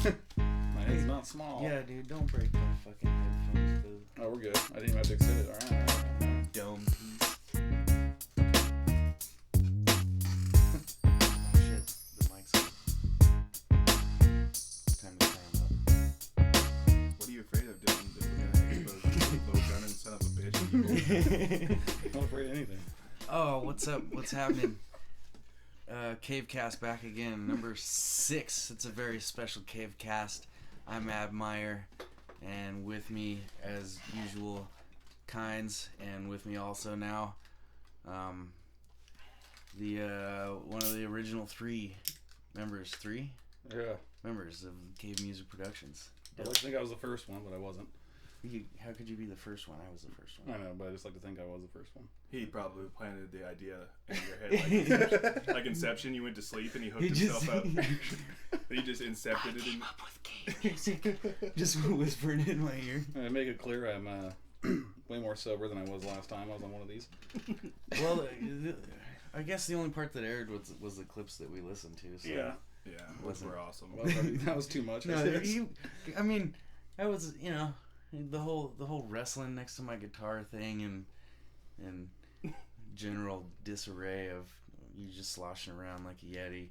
My head's not small. Yeah, dude, don't break the fucking headphones, dude. Oh, we're good. I didn't even have to extend it. Alright. Dome piece. Oh shit, the mic's on. Time to turn up. What are you afraid of doing? We're gonna expose you to a low gun and son of a bitch. I'm not afraid of anything. Oh, what's up? What's happening? CaveCast back again, number 6. It's a very special CaveCast. I'm Ab Meyer, and with me, as usual, Kynes, and with me also now, the one of the original 3 members. 3 Yeah. members of Cave Music Productions. I like to think I was the first one, but I wasn't. How could you be the first one? I was the first one. I know, but I just like to think I was the first one. He probably planted the idea in your head, like Inception. You went to sleep and he hooked himself up. He just incepted it. Up with cave music. Just whispering in my ear. To make it clear, I'm way more sober than I was last time I was on one of these. Well, I guess the only part that aired was the clips that we listened to. So Yeah, those were awesome. Well, that was too much. No, I mean, that was, the whole wrestling next to my guitar thing and general disarray of you just sloshing around like a yeti.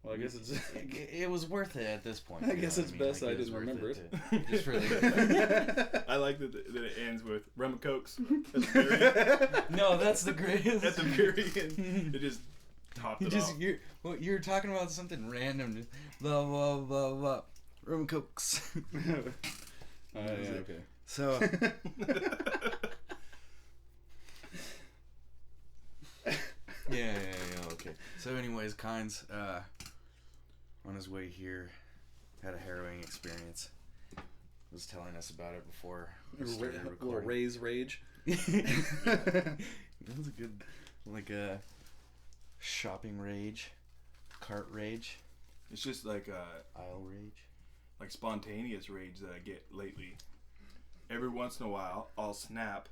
Well, I guess it was worth it at this point. I guess it's best I didn't remember it. Just for the I like that it ends with rum and cokes at the very end. No, that's the greatest. At the very end, it just topped it off. You're talking about something random. Just blah blah blah blah. Rum and cokes. Yeah, okay. So. Yeah, okay. So anyways, Kynes, on his way here, had a harrowing experience. Was telling us about it before we started recording. Little Ray's rage. That was a good, shopping rage, cart rage. It's just like aisle rage. Like spontaneous rage that I get lately. Every once in a while, I'll snap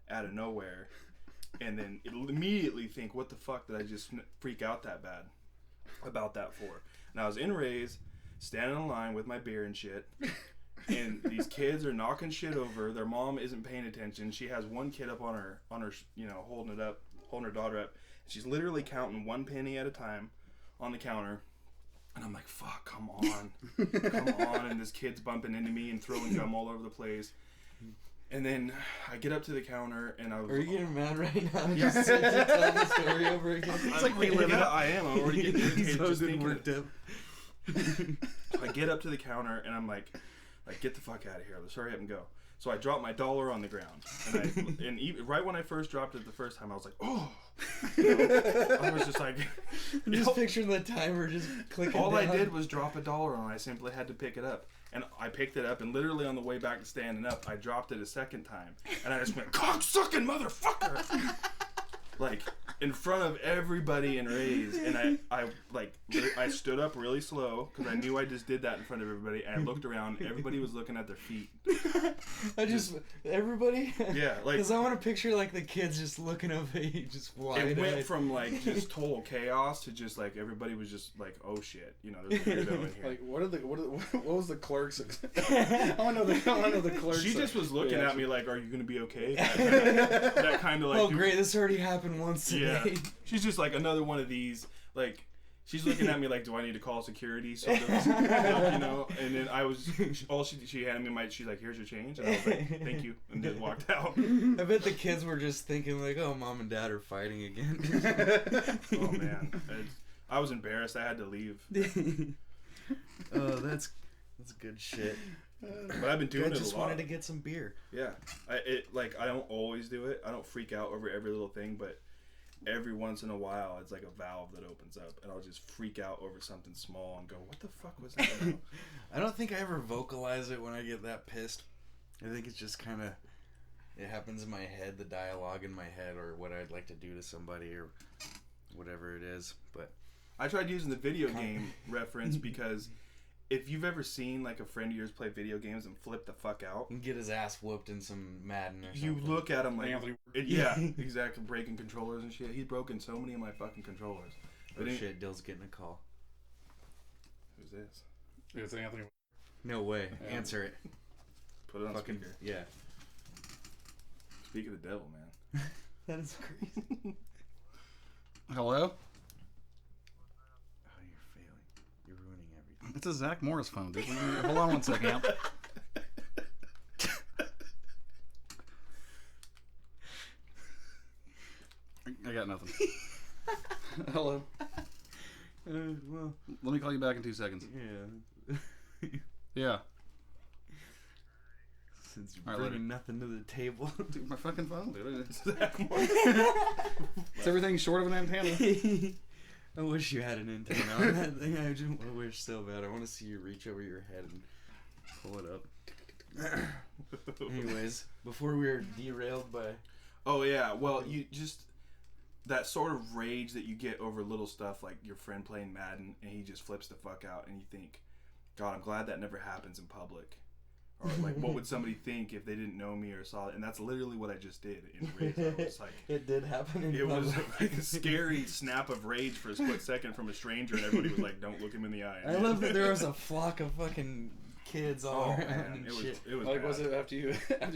out of nowhere, and then it'll immediately think, "What the fuck did I just freak out that bad about that for?" And I was in Ray's, standing in line with my beer and shit, and these kids are knocking shit over. Their mom isn't paying attention. She has one kid up on her, holding her daughter up. She's literally counting 1 penny at a time on the counter. And I'm like, fuck, come on. And this kid's bumping into me and throwing gum all over the place. And then I get up to the counter and I was... Are you getting mad right now? Just to tell the story over again? It's like reliving it. I am. I'm already getting irritated so just thinking worked up. I get up to the counter and I'm like, get the fuck out of here. Let's hurry up and go. So I dropped my $1 on the ground. And even, right when I first dropped it the first time, I was like, oh. I was just like... Just picturing the timer just clicking All down. I did was drop $1 on it. I simply had to pick it up. And I picked it up, and literally on the way back to standing up, I dropped it a second time. And I just went, cock-sucking motherfucker! Like, in front of everybody in Ray's. And I stood up really slow, because I knew I just did that in front of everybody. And I looked around, everybody was looking at their feet. Everybody? Yeah, like... Because I want to picture, the kids just looking up at you, just wide-eyed. It went from, just total chaos to just, everybody was just like, oh, shit. There's a weirdo in here. What was the clerk's... I want to know the clerk's... She just was looking at me like, are you going to be okay? That kind of oh, great, this already happened once today. Yeah. She's just like, another one of these, she's looking at me like, do I need to call security? Sort of, and then she handed me she's like, here's your change. And I was like, thank you. And just walked out. I bet the kids were just thinking oh, mom and dad are fighting again. Oh, man. I was embarrassed. I had to leave. Oh, that's good shit. But I've been doing it a lot. I just wanted to get some beer. Yeah. I don't always do it. I don't freak out over every little thing, but every once in a while, it's like a valve that opens up, and I'll just freak out over something small and go, what the fuck was that about? I don't think I ever vocalize it when I get that pissed. I think it's just kind of, it happens in my head, the dialogue in my head, or what I'd like to do to somebody, or whatever it is. But I tried using the video game reference because if you've ever seen a friend of yours play video games and flip the fuck out and get his ass whooped in some Madden or something, you look at him yeah, exactly, breaking controllers and shit. He's broken so many of my fucking controllers. But shit, Dill's getting a call. Who's this? It's Anthony. No way. Yeah. Answer it. Put it on Fucking speaker. yeah. Speak of the devil, man. That is crazy. Hello? Oh, you're failing. You're ruining everything. It's a Zach Morris phone, dude. Hold on one second. I got nothing. Hello. Well, Let me call you back in 2 seconds. yeah. Yeah. Since you're All right, bringing nothing to the table. Dude, my fucking phone, dude. Zach Morris. It's everything short of an antenna. I wish you had an antenna on that thing. I just wish so bad. I want to see you reach over your head and pull it up. Anyways, before we were derailed by... Oh yeah, well you just that sort of rage that you get over little stuff like your friend playing Madden and he just flips the fuck out and you think, God, I'm glad that never happens in public. Or like, what would somebody think if they didn't know me or saw it? And that's literally what I just did in rage. I was like, It did happen in it was public. like a scary snap of rage for a split second from a stranger, and everybody was like, "Don't look him in the eye." I love that there was a flock of fucking kids all Oh around man, and it was shit. bad. Like, was it after you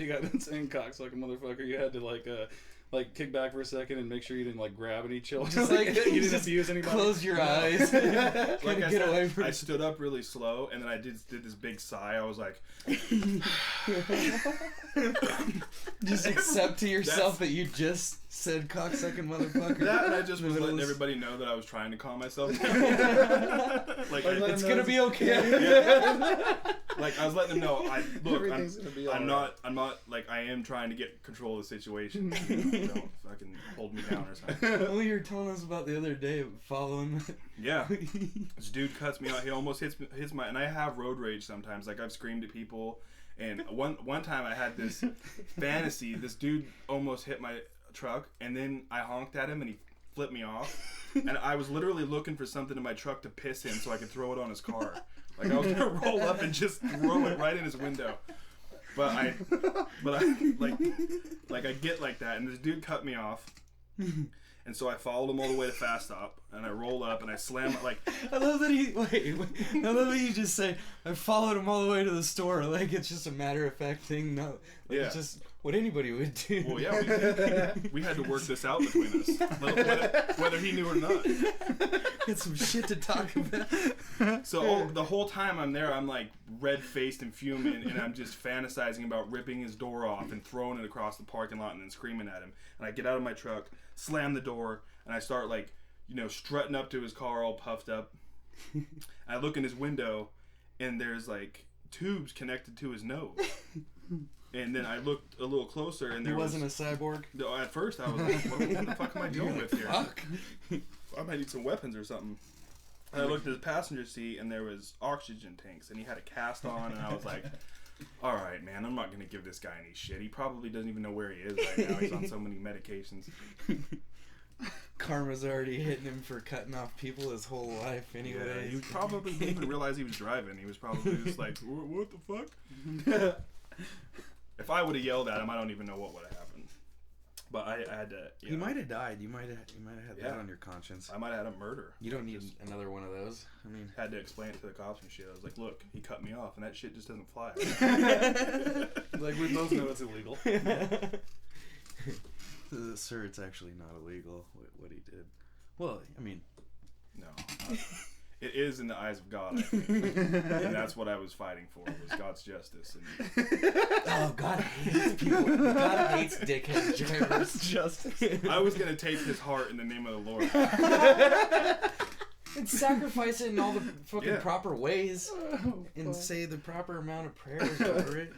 got done saying cocksucker motherfucker, you had to like kick back for a second and make sure you didn't like grab any children? Just like you didn't abuse anybody. Close your eyes. Like I get said, away from I stood up really slow, and then I did this big sigh. I was like, Just accept to yourself that you just said cocksucking motherfucker. that, and I just was letting Literally. everybody know that I was trying to calm myself down. Like, It's gonna be okay. like I was letting them know. Everything's gonna be I'm alright. not like I am trying to get control of the situation. Don't fucking hold me down or something. Well, you were telling us about the other day following. Yeah, this dude cuts me out. He almost hits my. And I have road rage sometimes. Like I've screamed at people. And one time I had this fantasy. This dude almost hit my truck, and then I honked at him, and he flipped me off. And I was literally looking for something in my truck to piss him so I could throw it on his car. Like I was gonna roll up and just throw it right in his window. But I like I get like that, and this dude cut me off. And so I followed him all the way to Fast Stop, and I rolled up and I slammed like. I love that he I love that you just say I followed him all the way to the store. Like it's just a matter of fact thing. No, like, Yeah. it's just what anybody would do. Well, yeah, we had to work this out between us, whether he knew or not. Got some shit to talk about. So the whole time I'm there, I'm like red-faced and fuming, and I'm just fantasizing about ripping his door off and throwing it across the parking lot and then screaming at him. And I get out of my truck, slam the door, and I start like, strutting up to his car all puffed up. I look in his window, and there's like tubes connected to his nose. And then I looked a little closer, and He there wasn't a cyborg. No, at first I was like, what the fuck am I dealing with here? Fuck. I might need some weapons or something. And I looked at his passenger seat, and there was oxygen tanks, and he had a cast on, and I was like, all right, man, I'm not going to give this guy any shit. He probably doesn't even know where he is right now. He's on so many medications. Karma's already hitting him for cutting off people his whole life anyway. Yeah, he probably didn't even realize he was driving. He was probably just like, what the fuck? If I would have yelled at him, I don't even know what would have happened. But I had to. He might have died. You might have had that on your conscience. I might have had a murder. You don't need another one of those. I mean, Had to explain it to the cops and shit. I was like, look, he cut me off, and that shit just doesn't fly. Like, we both know it's illegal. sir, it's actually not illegal what he did. Well, I mean, No. It is in the eyes of God, I think. And that's what I was fighting for, was God's justice. And oh, God hates people. God hates dickhead drivers. Justice. I was going to take his heart in the name of the Lord. And sacrifice it in all the fucking Yeah. proper ways. And say the proper amount of prayers over it.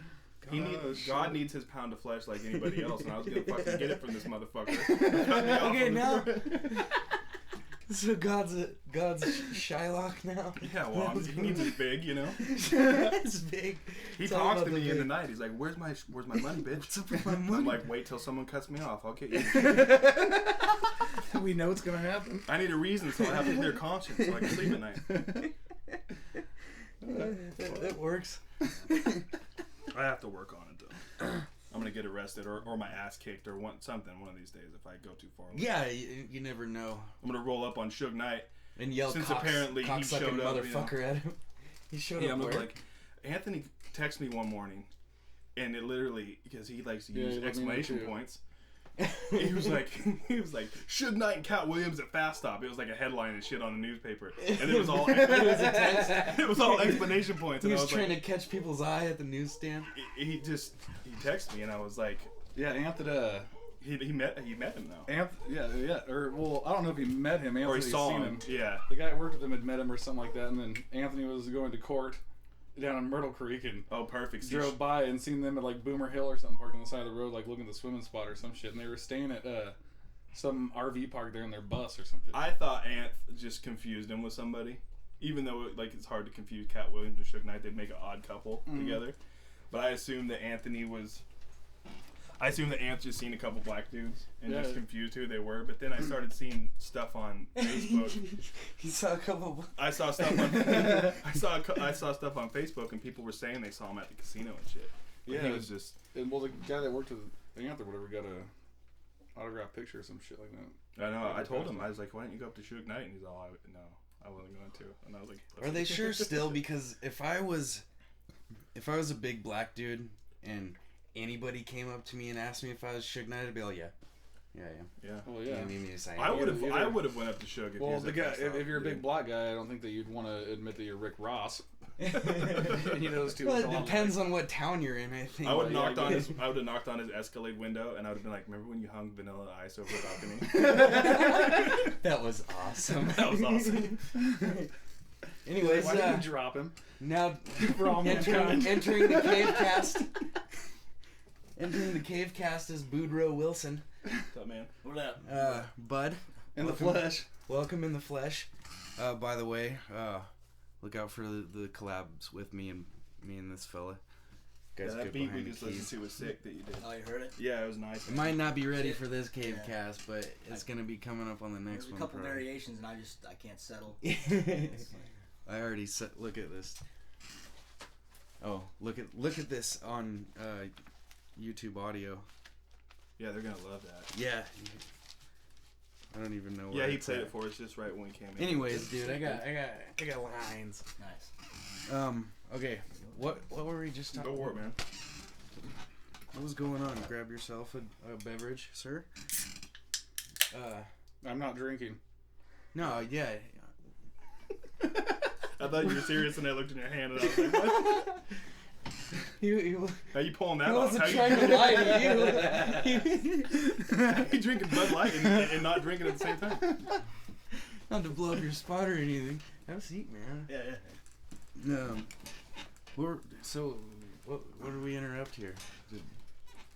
God needs his pound of flesh like anybody else, and I was going to fucking get it from this motherfucker. Okay, now. So God's Shylock now. Yeah, well, he needs his big, It's big. He It's all talks about to the me in the big. night. He's like, where's my money, bitch? What's up with my I'm money? like, wait till someone cuts me off. I'll get you. We know it's gonna happen. I need a reason so I have a clear conscience so I can sleep at night. That works. I have to work on it, though. I'm going to get arrested or my ass kicked or something one of these days if I go too far away. Yeah, you never know. I'm going to roll up on Suge Knight. And yell Since cocks, apparently he cocksucking showed up, motherfucker at him. He showed Yeah, up I'm where? like, Anthony texted me one morning, and it literally, because he likes to Yeah, use he let me know exclamation too. points. he was like, Suge Knight and Cat Williams at Fast Stop. It was like a headline and shit on the newspaper, and it was all it was all explanation points. He And was I was trying like, to catch people's eye at the newsstand. he texted me, and I was like, Yeah, Anthony. he met him though, Yeah. Or well, I don't know if he met him. Anthony or he saw seen him. Yeah. The guy that worked with him had met him or something like that, and then Anthony was going to court down in Myrtle Creek and Oh, perfect. drove by and seen them at like Boomer Hill or something, parked on the side of the road, like looking at the swimming spot or some shit, and they were staying at some RV park there in their bus or some shit. I thought Anth just confused him with somebody, even though it's hard to confuse Cat Williams and Suge Knight. They'd make an odd couple together. But I assumed that Anth just seen a couple black dudes and just confused who they were. But then I started seeing stuff on Facebook. He saw a couple. I saw stuff on I saw stuff on Facebook, and people were saying they saw him at the casino and shit. But he was just. And well, the guy that worked with Anth or whatever got a autograph picture or some shit like that. I know. I told him, I was like, "Why don't you go up to Suge Knight?" And he's all, "No, I wasn't going to." And I was like, Are they sure still? Because if I was a big black dude and anybody came up to me and asked me if I was Suge Knight, I'd be like, yeah. Well, You yeah. need me to say I would have went up to Suge. If he Well, was the at guy, Fast Stop. if you're a big black guy, I don't think that you'd want to admit that you're Rick Ross. You know, those two. Well, look it a lot depends alike. on what town you're in, I think. I would have knocked on his Escalade window, and I would have been like, "Remember when you hung Vanilla Ice over the balcony?" That was awesome. That was awesome. Anyways, Why didn't you drop him? now For all entering mankind. the CaveCast. Entering the CaveCast is Buddro Wilson. What's up, man? What up? Bud. In the welcome- flesh. Welcome in the flesh. By the way, look out for the collabs with me and this fella. Guys, That good beat we behind the just keys. listened to was sick that you did. Oh, you heard it? Yeah, it was nice. It might not be ready for this CaveCast, but it's gonna be coming up on the next There's a one. couple probably. variations, and I can't settle. I already said. Look at this. Oh, look at this on YouTube audio. Yeah, they're gonna love that. Yeah. I don't even know. Yeah, where he it's played at. it for us just right when we came in. Anyways, dude, I got lines. Nice. Okay. What were we just talking? Go for it, man. What was going on? Grab yourself a beverage, sir. I'm not drinking. No, yeah. I thought you were serious, and I looked in your hand, and I was like, "What? He How you pulling that off? wasn't How trying to lie to you. How you drinking Bud Light and not drinking at the same time?" Not to blow up your spot or anything. Have a seat, man. Yeah. What did we interrupt here?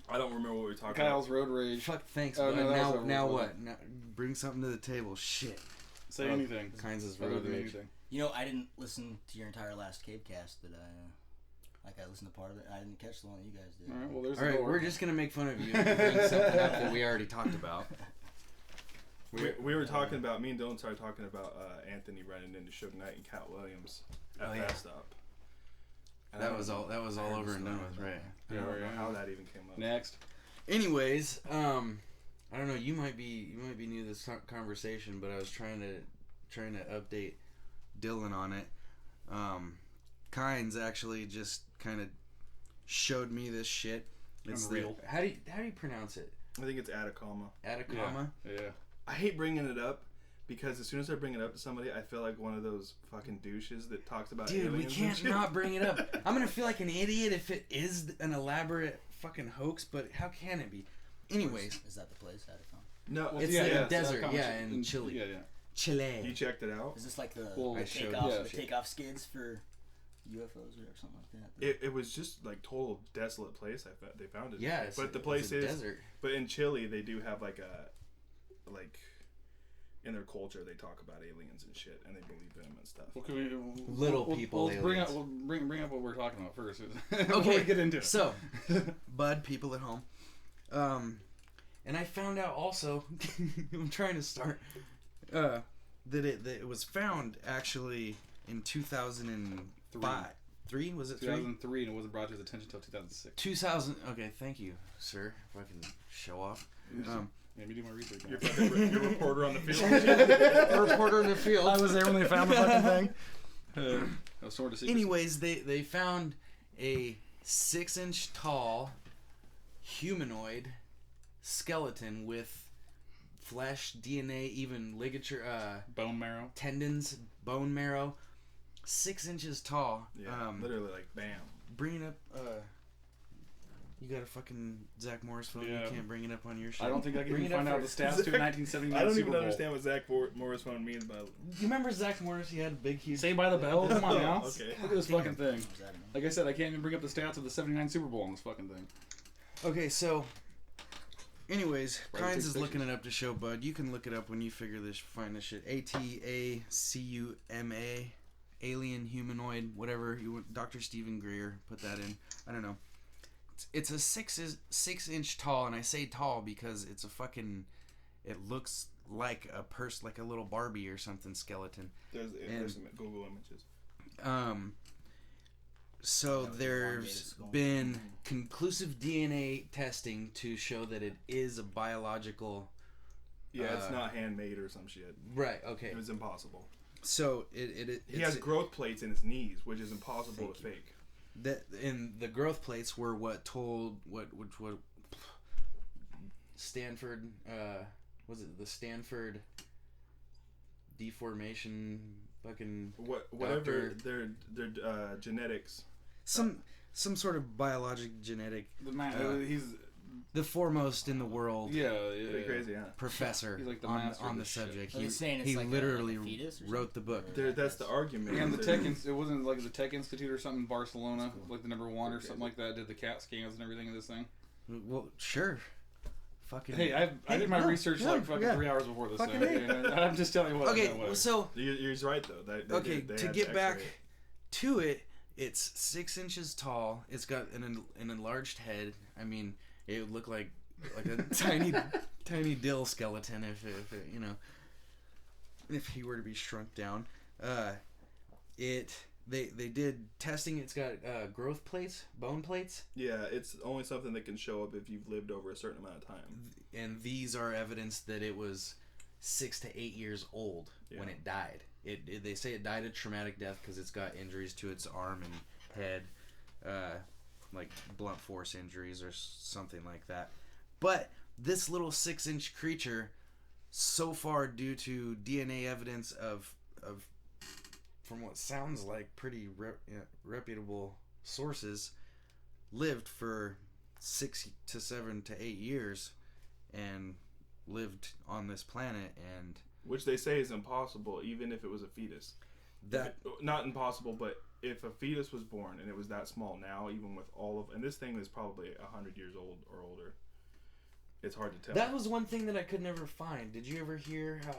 I don't remember what we were talking Kyle's road rage. Fuck, thanks, Oh, bud. no, that was now over. what? Now, bring something to the table. Shit. Say anything. Kinds of Other road than rage. anything. You know, I didn't listen to your entire last CaveCast, but I listened to part of it. I didn't catch the one that you guys did. All right. Well, there's All the right, door. we're just gonna make fun of you and bring something up that we already talked about. We were talking about, me and Dylan started talking about Anthony running into Suge Knight and Cat Williams at Oh, yeah. Fast Stop. And That I was don't all know- I heard over the and done story with, about right? that. I don't know how that even came up. Next. Anyways, I don't know. You might be new to this conversation, but I was trying to update Dylan on it. Kynes actually just kind of showed me this shit. It's Unreal. how do you pronounce it? I think it's Atacama. Atacama. Yeah. I hate bringing it up because as soon as I bring it up to somebody, I feel like one of those fucking douches that talks about Dude, we aliens and can't shit. not bring it up. I'm gonna feel like an idiot if it is an elaborate fucking hoax, but how can it be? Anyways, Is that the place? Atacama? No, It's yeah, in the yeah, desert, Atacama, yeah, in Chile. Yeah, yeah. Chile. you checked it out. Is this like the Well, I showed takeoff skids for UFOs or something like that? It was just like total desolate place. They found it. Yeah, but the place it's a is. desert. But in Chile, they do have like in their culture, they talk about aliens and shit, and they believe in them and stuff. Well, can we, Little people We'll bring up aliens. what we're talking about first. Okay, Before we get into it. So, Bud, people at home, and I found out also. I'm trying to start. That it was found actually in 2005. Three was it 3? 2003, and it wasn't brought to his attention until 2006. 2000. Okay, thank you, sir. If I can show off. Let me do my research. You're fucking you're a reporter on the field. A reporter in the field. I was there when they found the fucking thing. A sword of secrecy. Anyways, they found a 6-inch tall humanoid skeleton with flesh, DNA, even ligature, bone marrow, tendons, bone marrow, 6 inches tall. Yeah, literally like bam. Bring it up. You got a fucking Zach Morris phone. Yeah. You can't bring it up on your show. I don't think I can Bring even it up find out the first. stats to a 1979 I don't Super even Bowl. understand what Zach Morris phone means by. You remember Zach Morris? He had a big, huge. Saved by the Bell? Come on now. Okay. Look at this fucking thing. What was that, man? Like I said, I can't even bring up the stats of the 79 Super Bowl on this fucking thing. Okay, so. Anyways, Right, Kynes takes is looking pictures. it up to show Bud. You can look it up when you find this shit. Atacuma, alien, humanoid, whatever. Dr. Stephen Greer put that in. I don't know. It's a 6-inch tall, and I say tall because it's a fucking. It looks like a like a little Barbie or something skeleton. There's some Google images. So Yeah, there's been conclusive DNA testing to show that it is a biological. Yeah, it's not handmade or some shit. Right. Okay. It was impossible. So He has growth plates in his knees, which is impossible to fake. that, and the growth plates were what Stanford was it the Stanford deformation fucking Whatever doctor. their genetics. some sort of biologic genetic The man, he's the foremost in the world Pretty crazy, huh? professor He's like the on master of the this shit. subject. Are they saying it's He like literally a fetus or wrote the something? book. Or That's the argument. and the They're- Tech. It wasn't like the Tech Institute or something in Barcelona, like the number one or something like that. Did the CAT scans and everything of this thing. Well, sure. Fucking. Hey, I did my no, research no, like fucking yeah. 3 hours before this Fucking thing. hey. I'm just telling you what. Okay, I know, whatever. so You're right though. okay, they to had get back X-ray. to it, it's 6 inches tall. It's got an enlarged head. I mean, it would look like a tiny Dill skeleton if it, you know, if he were to be shrunk down. They did testing. It's got growth plates, bone plates, Yeah, it's only something that can show up if you've lived over a certain amount of time. and these are evidence that it was 6 to 8 years old when Yeah. it died. They say it died a traumatic death because it's got injuries to its arm and head, like blunt force injuries or something like that. But this little 6-inch creature, so far due to DNA evidence of from what sounds like pretty reputable sources, lived for 6 to 7 to 8 years and lived on this planet, and Which they say is impossible, even if it was a fetus. that Not impossible, but if a fetus was born and it was that small now, even with all of, and this thing is probably 100 years old or older. It's hard to tell. that was one thing that I could never find. Did you ever hear how?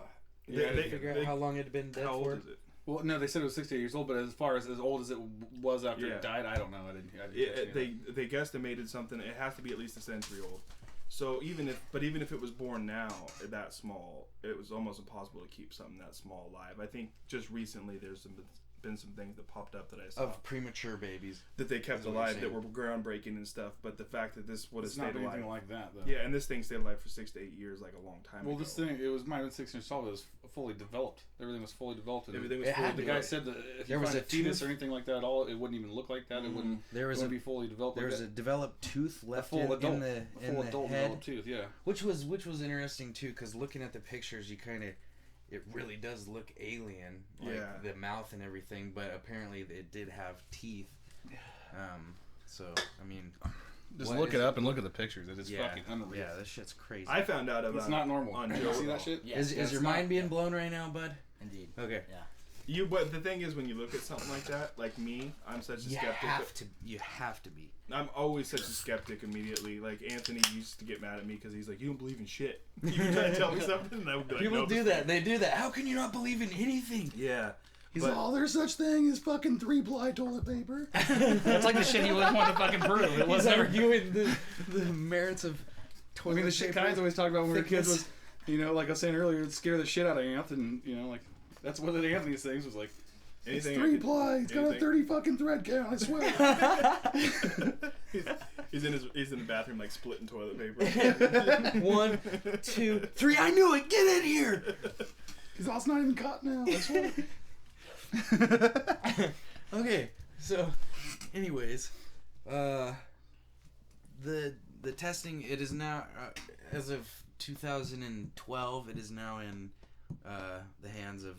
Yeah, They- Figure out they- how long it had been dead How old for? is it? Well, no, they said it was 68 years old, but as far as old as it was after Yeah. it died, I don't know. I didn't catch any of that. They guesstimated something. It has to be at least a century old. So even if it was born now that small, it was almost impossible to keep something that small alive. I think just recently there's been some things that popped up that I saw Of premature babies. that they kept That's what you're alive that saying. were groundbreaking and stuff. But the fact that this would have It's not stayed alive, anything like that, though. yeah, and this thing stayed alive for 6 to 8 years, like a long time Well, ago. this thing, it was might have been 6 inches tall, but it was fully developed. Everything was fully developed. And Everything was It fully had the to guy developed. said that if There you was find a a fetus tooth- or anything like that at all, it wouldn't even look like that. It wouldn't. There was it wouldn't be fully developed. there like was a that. developed tooth left full in adult, the a full adult head, developed tooth. Yeah. which was interesting too, because looking at the pictures, you kind of, it really does look alien, like Yeah. the mouth and everything. But apparently, it did have teeth. So I mean, Just what look is it up and look at the pictures. It is yeah, fucking unreal. yeah, this shit's crazy. I found out about It's not normal. on You Joe. see that shit? Yeah. is it's your not- mind being blown right now, bud? Indeed. Okay. Yeah. But the thing is, when you look at something like that, like me, I'm such a You skeptic. have to be. I'm always such a skeptic immediately. Like Anthony used to get mad at me because he's like, "You don't believe in shit." You try to tell me something, and I would be like, People "No, do this that. thing-" They do that. How can you not believe in anything? Yeah. He's But- like, oh, there's such thing as fucking 3-ply toilet paper. That's like the shit he wouldn't want to fucking prove. It He's was never. arguing the merits of I toilet mean, the shit paper. Kynes always talked about when we were kids thickness. was, you know, like I was saying earlier, it'd scare the shit out of Anth, and you know, like that's one of the Anthony's things was like, it's Anything I 3-ply. could- It's got a anything- 30 fucking thread count. I swear. he's in the bathroom like splitting toilet paper. 1, 2, 3. I knew it. Get in here. Because that's not even caught now. I swear. Okay, so, anyways, the testing, it is now, as of 2012, it is now in the hands of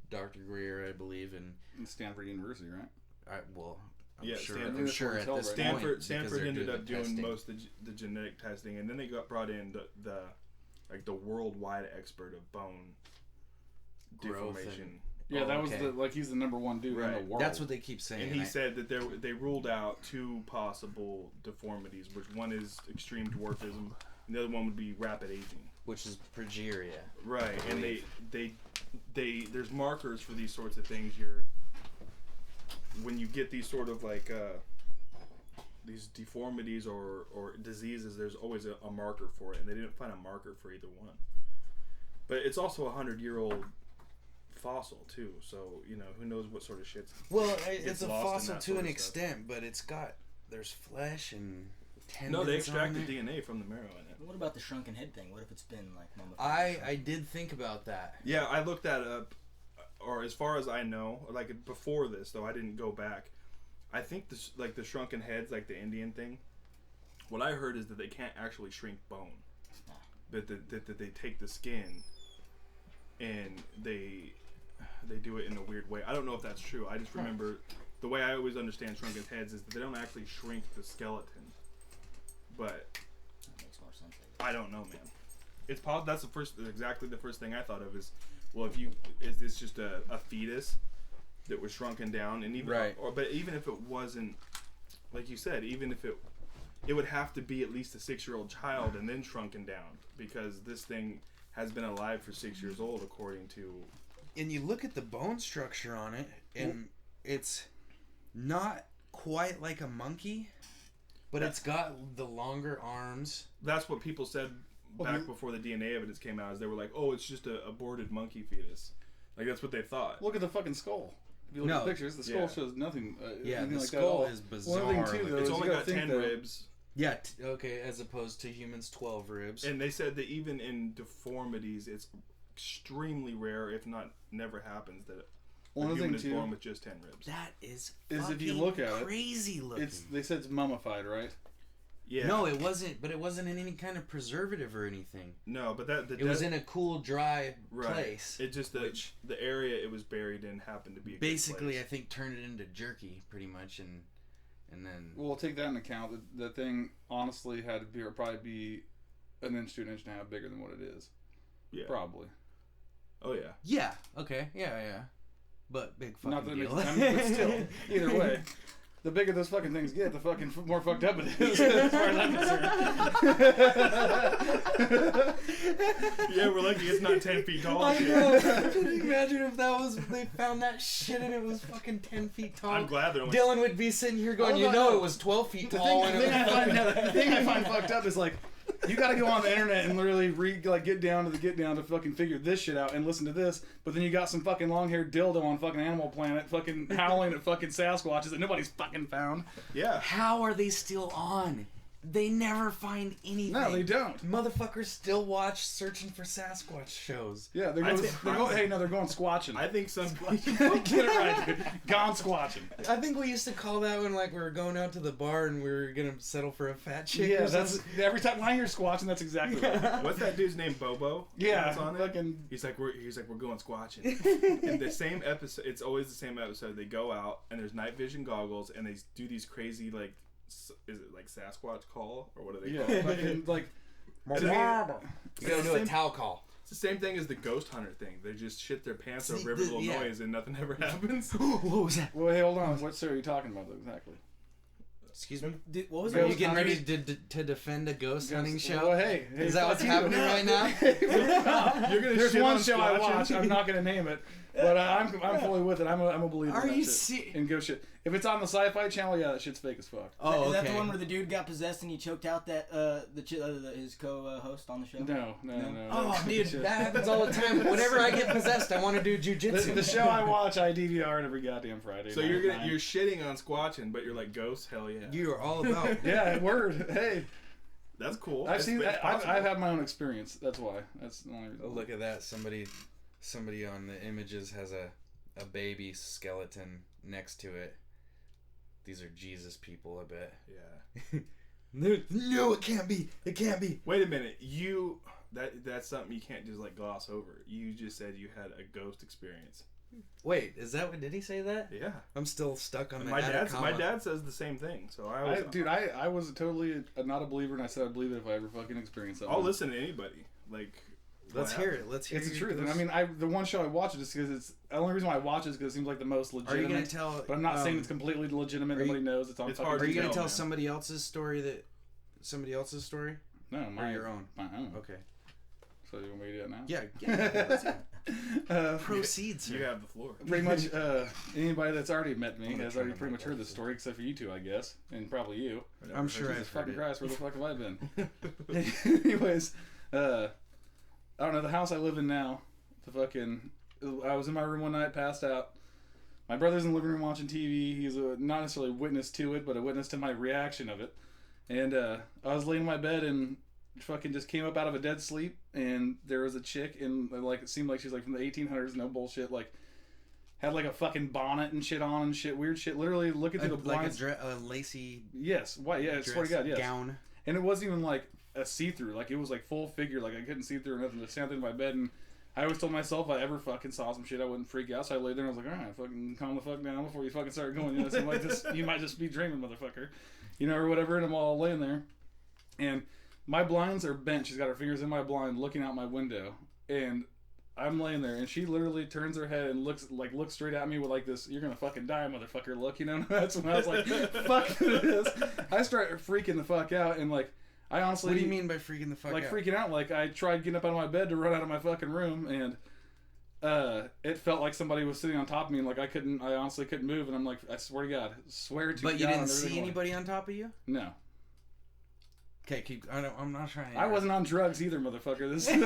Dr. Greer, I believe, and In Stanford University, right? I'm Yeah, sure. Stanford- I'm sure at this point, because Stanford they're ended doing up the doing testing. most of the genetic testing, and then they got brought in the worldwide expert of bone Growth deformation. Yeah, that was okay. he's the number one dude in Right. the world. That's what they keep saying. And he said that they ruled out 2 possible deformities, which one is extreme dwarfism, and the other one would be rapid aging. which is progeria. Right, I and believe. they there's markers for these sorts of things. When you get these sort of like these deformities or diseases, there's always a marker for it, and they didn't find a marker for either one. But it's also 100-year-old fossil too, so who knows what sort of shit's. Well, gets it's a lost in fossil that to sort an of stuff. extent, but there's flesh and tendons. No, they on extracted it. DNA from the marrow in it. What about the shrunken head thing? What if it's been like mummified? I did think about that. Yeah, I looked that up, or as far as I know, like before this though, I didn't go back. I think the shrunken heads, like the Indian thing. What I heard is that they can't actually shrink bone. That they take the skin, and they do it in a weird way. I don't know if that's true. I just remember the way I always understand shrunken heads is that they don't actually shrink the skeleton. But That makes more sense. I guess. I don't know, man. It's possible. That's exactly the first thing I thought of is, well, is this just a fetus that was shrunken down, and even Right. but even if it wasn't, like you said, even if it would have to be at least a 6-year-old child and then shrunken down, because this thing has been alive for 6 years old, according to. And you look at the bone structure on it, and it's not quite like a monkey, but it's got the longer arms. That's what people said back before the DNA evidence came out. Is they were like, "Oh, it's just a aborted monkey fetus." Like that's what they thought. Look at the fucking skull. If you look at the pictures, the skull Yeah. shows nothing. Yeah, anything the like skull that at all. is bizarre. One thing too, though, It's is only you got gotta think 10 that- ribs. Yeah, okay, as opposed to humans' 12 ribs. And they said that even in deformities, it's extremely rare, if not never happens, that One a other human thing is too born with just 10 ribs. That is if you fucking look at it, crazy looking. They said it's mummified, right? Yeah. No, it wasn't. But it wasn't in any kind of preservative or anything. No, but It was in a cool, dry place. It just the area it was buried in happened to be a Basically, good I think turned it into jerky, pretty much, and then. Well, take that into account. The thing honestly had to probably be an inch to an inch and a half bigger than what it is. Yeah. Probably. Oh yeah. Yeah. Okay. Yeah. But big fucking Not that it deal. makes, I mean, but still, either way, the bigger those fucking things get, the fucking more fucked up it is. As far as I'm concerned. Yeah, we're lucky it's not 10 feet tall. I know. Can you imagine if they found that shit and it was fucking 10 feet tall? I'm glad they're only. Dylan would be sitting here going, it was 12 feet The tall. thing I find fucked up is like, you gotta go on the internet and literally get down to fucking figure this shit out and listen to this, but then you got some fucking long-haired dildo on fucking Animal Planet fucking howling at fucking Sasquatches that nobody's fucking found. Yeah. How are they still on? They never find anything. No, they don't. Motherfuckers still watch Searching for Sasquatch shows. Yeah, they're going squatching. I think some. Get it right, dude. Gone squatching. I think we used to call that when we were going out to the bar and we were gonna settle for a fat chick. Yeah, or that's something. every time when I hear squatching, that's exactly right. What's that dude's name? Bobo. Yeah, That's on it? fucking. He's like we're going squatching. In the same episode, it's always the same episode. They go out and there's night vision goggles and they do these crazy like. Is it like Sasquatch call or what are they called? Fucking, like. You gotta do a towel call. It's the same thing as the ghost hunter thing. They just shit their pants See, over every little yeah. noise and nothing ever happens. What was that? Well, hey, hold on. What story are you talking about exactly? Excuse me? Dude, what was Are it? you getting ready hunters? to defend a ghost hunting show? Well, hey, Is that fuck what's you. happening right now? You're gonna There's shit one on show I squatching? watch. I'm not gonna name it, but I'm fully with it. I'm a believer. Are in that you shit. serious? And ghost shit. If it's on the Sci-Fi Channel, yeah, that shit's fake as fuck. Oh, Is that okay. the one where the dude got possessed and he choked out that his co-host on the show? No. Oh, dude, Shit. that happens all the time. Whenever I get possessed, I want to do jujitsu. The show I watch, I DVR it every goddamn Friday. So you're shitting on squatching, but you're like ghosts. Hell yeah. You are all about. Yeah, word. Hey, That's cool. I've It's seen. I've possible. had my own experience. That's why. That's the only reason. Oh, look at that. Somebody on the images has a a baby skeleton next to it. These are Jesus people, I bet. Yeah. No, it can't be. It can't be. Wait a minute. That's something you can't just like gloss over. You just said you had a ghost experience. Wait, is that what? Did he say that? Yeah. I'm still stuck on My Atacama. dad says the same thing. So I was totally not a believer, and I said I'd believe it if I ever fucking experienced something. I'll listen to anybody. Like, Let's hear it. Let's hear It's the your truth. And ghost. I mean, the one show I watch it is because it's the only reason why I watch it is because it seems like the most Are legitimate. you gonna tell? But I'm not saying it's completely legitimate. Nobody knows it's on. It's fucking hard Are you to gonna tell, tell man. somebody else's story somebody else's story? No, Or your own? My own. Okay. So you want me to do it now? Yeah. Proceed, sir. You have the floor. Pretty much anybody that's already met me I'm gonna has turn already on pretty my much heard this glasses. story, except for you two, I guess, and probably you. I'm sure Jesus I've heard fucking it. Christ, where the fuck have I been? Anyways, I don't know, the house I live in now, I was in my room one night, passed out. My brother's in the living room watching TV. He's not necessarily a witness to it, but a witness to my reaction of it. And I was laying in my bed and fucking just came up out of a dead sleep, and there was a chick, and like it seemed like she's like from the 1800s, no bullshit, like had like a fucking bonnet and shit on and shit, weird shit, literally looking through the blinds. Like a lacy Yes, white, yeah, I swear to God, yes. gown. And it wasn't even like a see-through, like it was like full figure, like I couldn't see through or nothing, just standing in my bed. And I always told myself if I ever fucking saw some shit I wouldn't freak out, so I laid there and I was like, alright, fucking calm the fuck down before you fucking start going, you know, so you might just be dreaming, motherfucker, you know, or whatever. And I'm all laying there, and my blinds are bent. She's got her fingers in my blind looking out my window, and I'm laying there, and she literally turns her head and looks straight at me with like this, you're gonna fucking die, motherfucker look, you know. That's when I was like, fuck this. I start freaking the fuck out, and like I honestly, What do you mean by freaking the fuck out? like freaking out, like I tried getting up out of my bed to run out of my fucking room, and it felt like somebody was sitting on top of me, and like I honestly couldn't move, and I'm like, I swear to God, swear to God. But you didn't on see everything. anybody on top of you? No. Okay, keep. I'm not trying to. I wasn't on drugs either, motherfucker. This is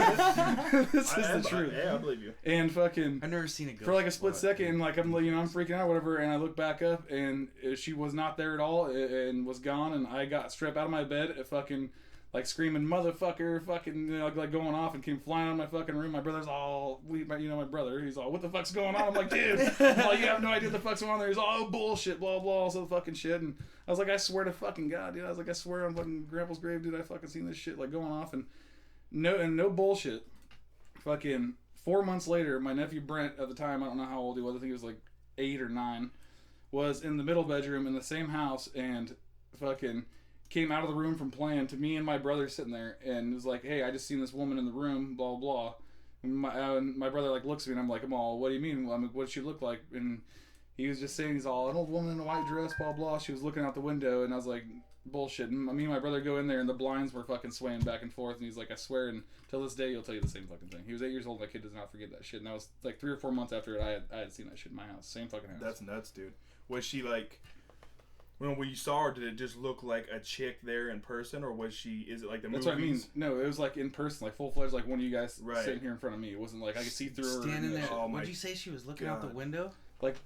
the truth. Yeah, I believe you. And fucking I've never seen a ghost. for like a split second, and like I'm freaking out, whatever. And I look back up, and she was not there at all, and was gone. And I got stripped out of my bed, fucking like screaming motherfucker, fucking, you know, like going off, and came flying out of my fucking room. My brother's all, my brother, he's all, what the fuck's going on? I'm like, dude, I'm like, you have no idea what the fuck's going on there. He's all, oh, bullshit, blah blah, all the fucking shit. And I was like, I swear to fucking God, dude. I was like, I swear on fucking Grandpa's grave, dude. I fucking seen this shit like going off, and no bullshit. Fucking 4 months later, my nephew Brent, at the time, I don't know how old he was. I think he was like 8 or 9. Was in the middle bedroom in the same house, and fucking came out of the room from playing to me and my brother sitting there, and was like, hey, I just seen this woman in the room, blah blah. And my brother like looks at me, and I'm like, I'm all, what do you mean? I mean, what did she look like? And he was just saying, he's all, an old woman in a white dress, blah blah. She was looking out the window, and I was like, bullshit. And me and my brother go in there, and the blinds were fucking swaying back and forth, and he's like, I swear, and till this day, he'll tell you the same fucking thing. He was 8 years old. My kid does not forget that shit. And I was like 3 or 4 months after it, I had seen that shit in my house, same fucking house. That's nuts, dude. Was she like, when you saw her, did it just look like a chick there in person, or was she? Is it like the That's movies? what I mean. No, it was like in person, like full fledged, like one of you guys Right. sitting here in front of me. It wasn't like I could see through her. Standing there. Oh my Would you say she was looking out the God. window? Like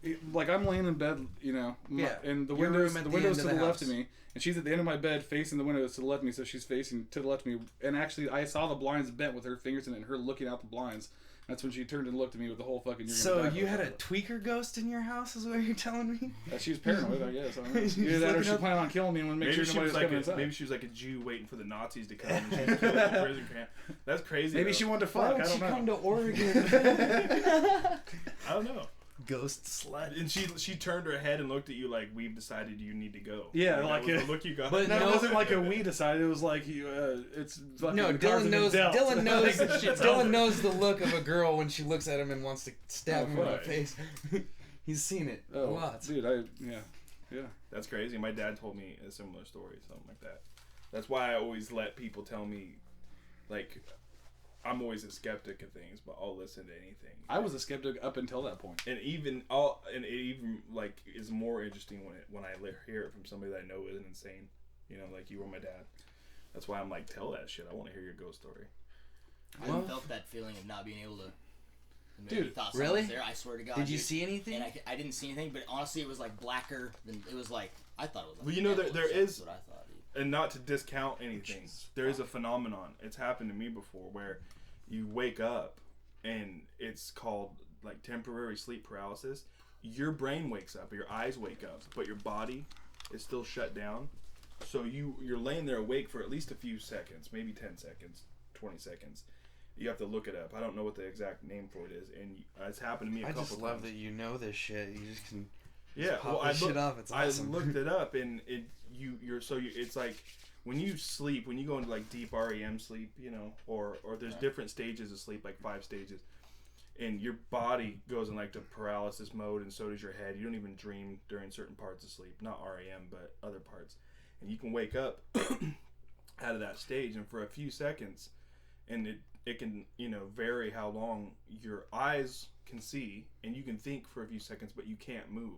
I'm laying in bed, you know. Yeah. And the Your windows, room at the the windows end to of the the left of house. me, and she's at the end of my bed, facing the windows to the left of me, so she's facing to the left of me. And actually, I saw the blinds bent with her fingers in it, and her looking out the blinds. That's when she turned and looked at me with the whole fucking. So you had a tweaker ghost in your house, is what you're telling me? She was paranoid, I guess. I don't know. She's Either that, or looking she up- planned on killing me and make sure Maybe she nobody was was like coming inside. maybe she was like a Jew waiting for the Nazis to come and she killed the prison camp. That's crazy. Maybe though. she wanted to Why fuck. don't I you don't know. come to Oregon? I don't know. Ghost slut. And she turned her head and looked at you like, we've decided you need to go. Yeah, And like that was a- the look you got. But No, no, it wasn't like a we decided. It was like it's fucking. No, the cards Dylan have been knows. dealt. Dylan knows. Like, shit's Dylan over. knows the look of a girl when she looks at him and wants to stab him in the right. face. He's seen it a Oh, lot. dude, yeah. That's crazy. My dad told me a similar story, something like that. That's why I always let people tell me, like, I'm always a skeptic of things, but I'll listen to anything. I was a skeptic up until that point. And it even like is more interesting when I hear it from somebody that I know isn't insane. You know, like you or my dad. That's why I'm like, tell that shit. I want to hear your ghost story. I Well- felt that feeling of not being able to. Dude, thought someone really? was there. I swear to God. Did you dude. see anything? And I didn't see anything, but honestly, it was like blacker than it was like. I thought it was. Like Well, you know, that there is- That's what I thought. Dude. And not to discount anything, there is a phenomenon. It's happened to me before where you wake up and it's called like temporary sleep paralysis, your brain wakes up, your eyes wake up, but your body is still shut down. So you're laying there awake for at least a few seconds, maybe 10 seconds, 20 seconds. You have to look it up. I don't know what the exact name for it is, and it's happened to me a couple times. I just love that you know this shit. You just can pop this shit off. It's awesome. I looked it up, and it's like when you sleep, when you go into like deep REM sleep, you know, or there's different stages of sleep, like 5 stages, and your body goes in like the paralysis mode, and so does your head. You don't even dream during certain parts of sleep, not REM, but other parts, and you can wake up out of that stage, and for a few seconds, and it can, you know, vary how long your eyes can see, and you can think for a few seconds, but you can't move.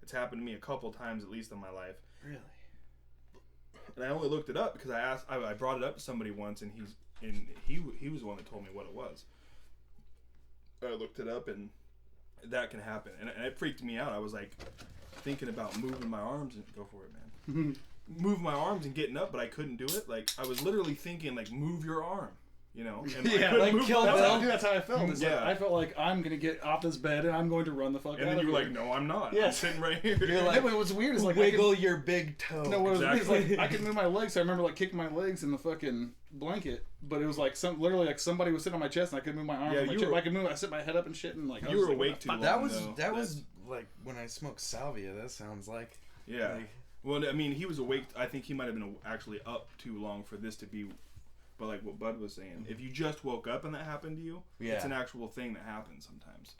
It's happened to me a couple times at least in my life. Really? And I only looked it up because I brought it up to somebody once, and he was the one that told me what it was. I looked it up, and that can happen, and it freaked me out. I was like thinking about moving my arms, and go for it, man. Move my arms and getting up, but I couldn't do it. Like I was literally thinking, like, move your arm. You know, and yeah, like Kill Bill. That's how I felt. Yeah. Like, I felt like I'm gonna get off this bed and I'm going to run the fuck out. And then of you were here. like, "No, I'm not. Yeah. I'm sitting right here." You're like, yeah, what's weird is like wiggle your big toe. No, what was weird is like Exactly. I could move my legs. So I remember like kicking my legs in the fucking blanket, but it was like literally like somebody was sitting on my chest and I could move my arms. Yeah, and my you chest. were- I could move. I sit my head up and shit and like I You was were like, what awake the too fuck? long. That though. was like when I smoked salvia. That sounds like Yeah. like, Well, I mean, he was awake. I think he might have been actually up too long for this to be. But like what Bud was saying, if you just woke up and that happened to you, it's an actual thing that happens sometimes.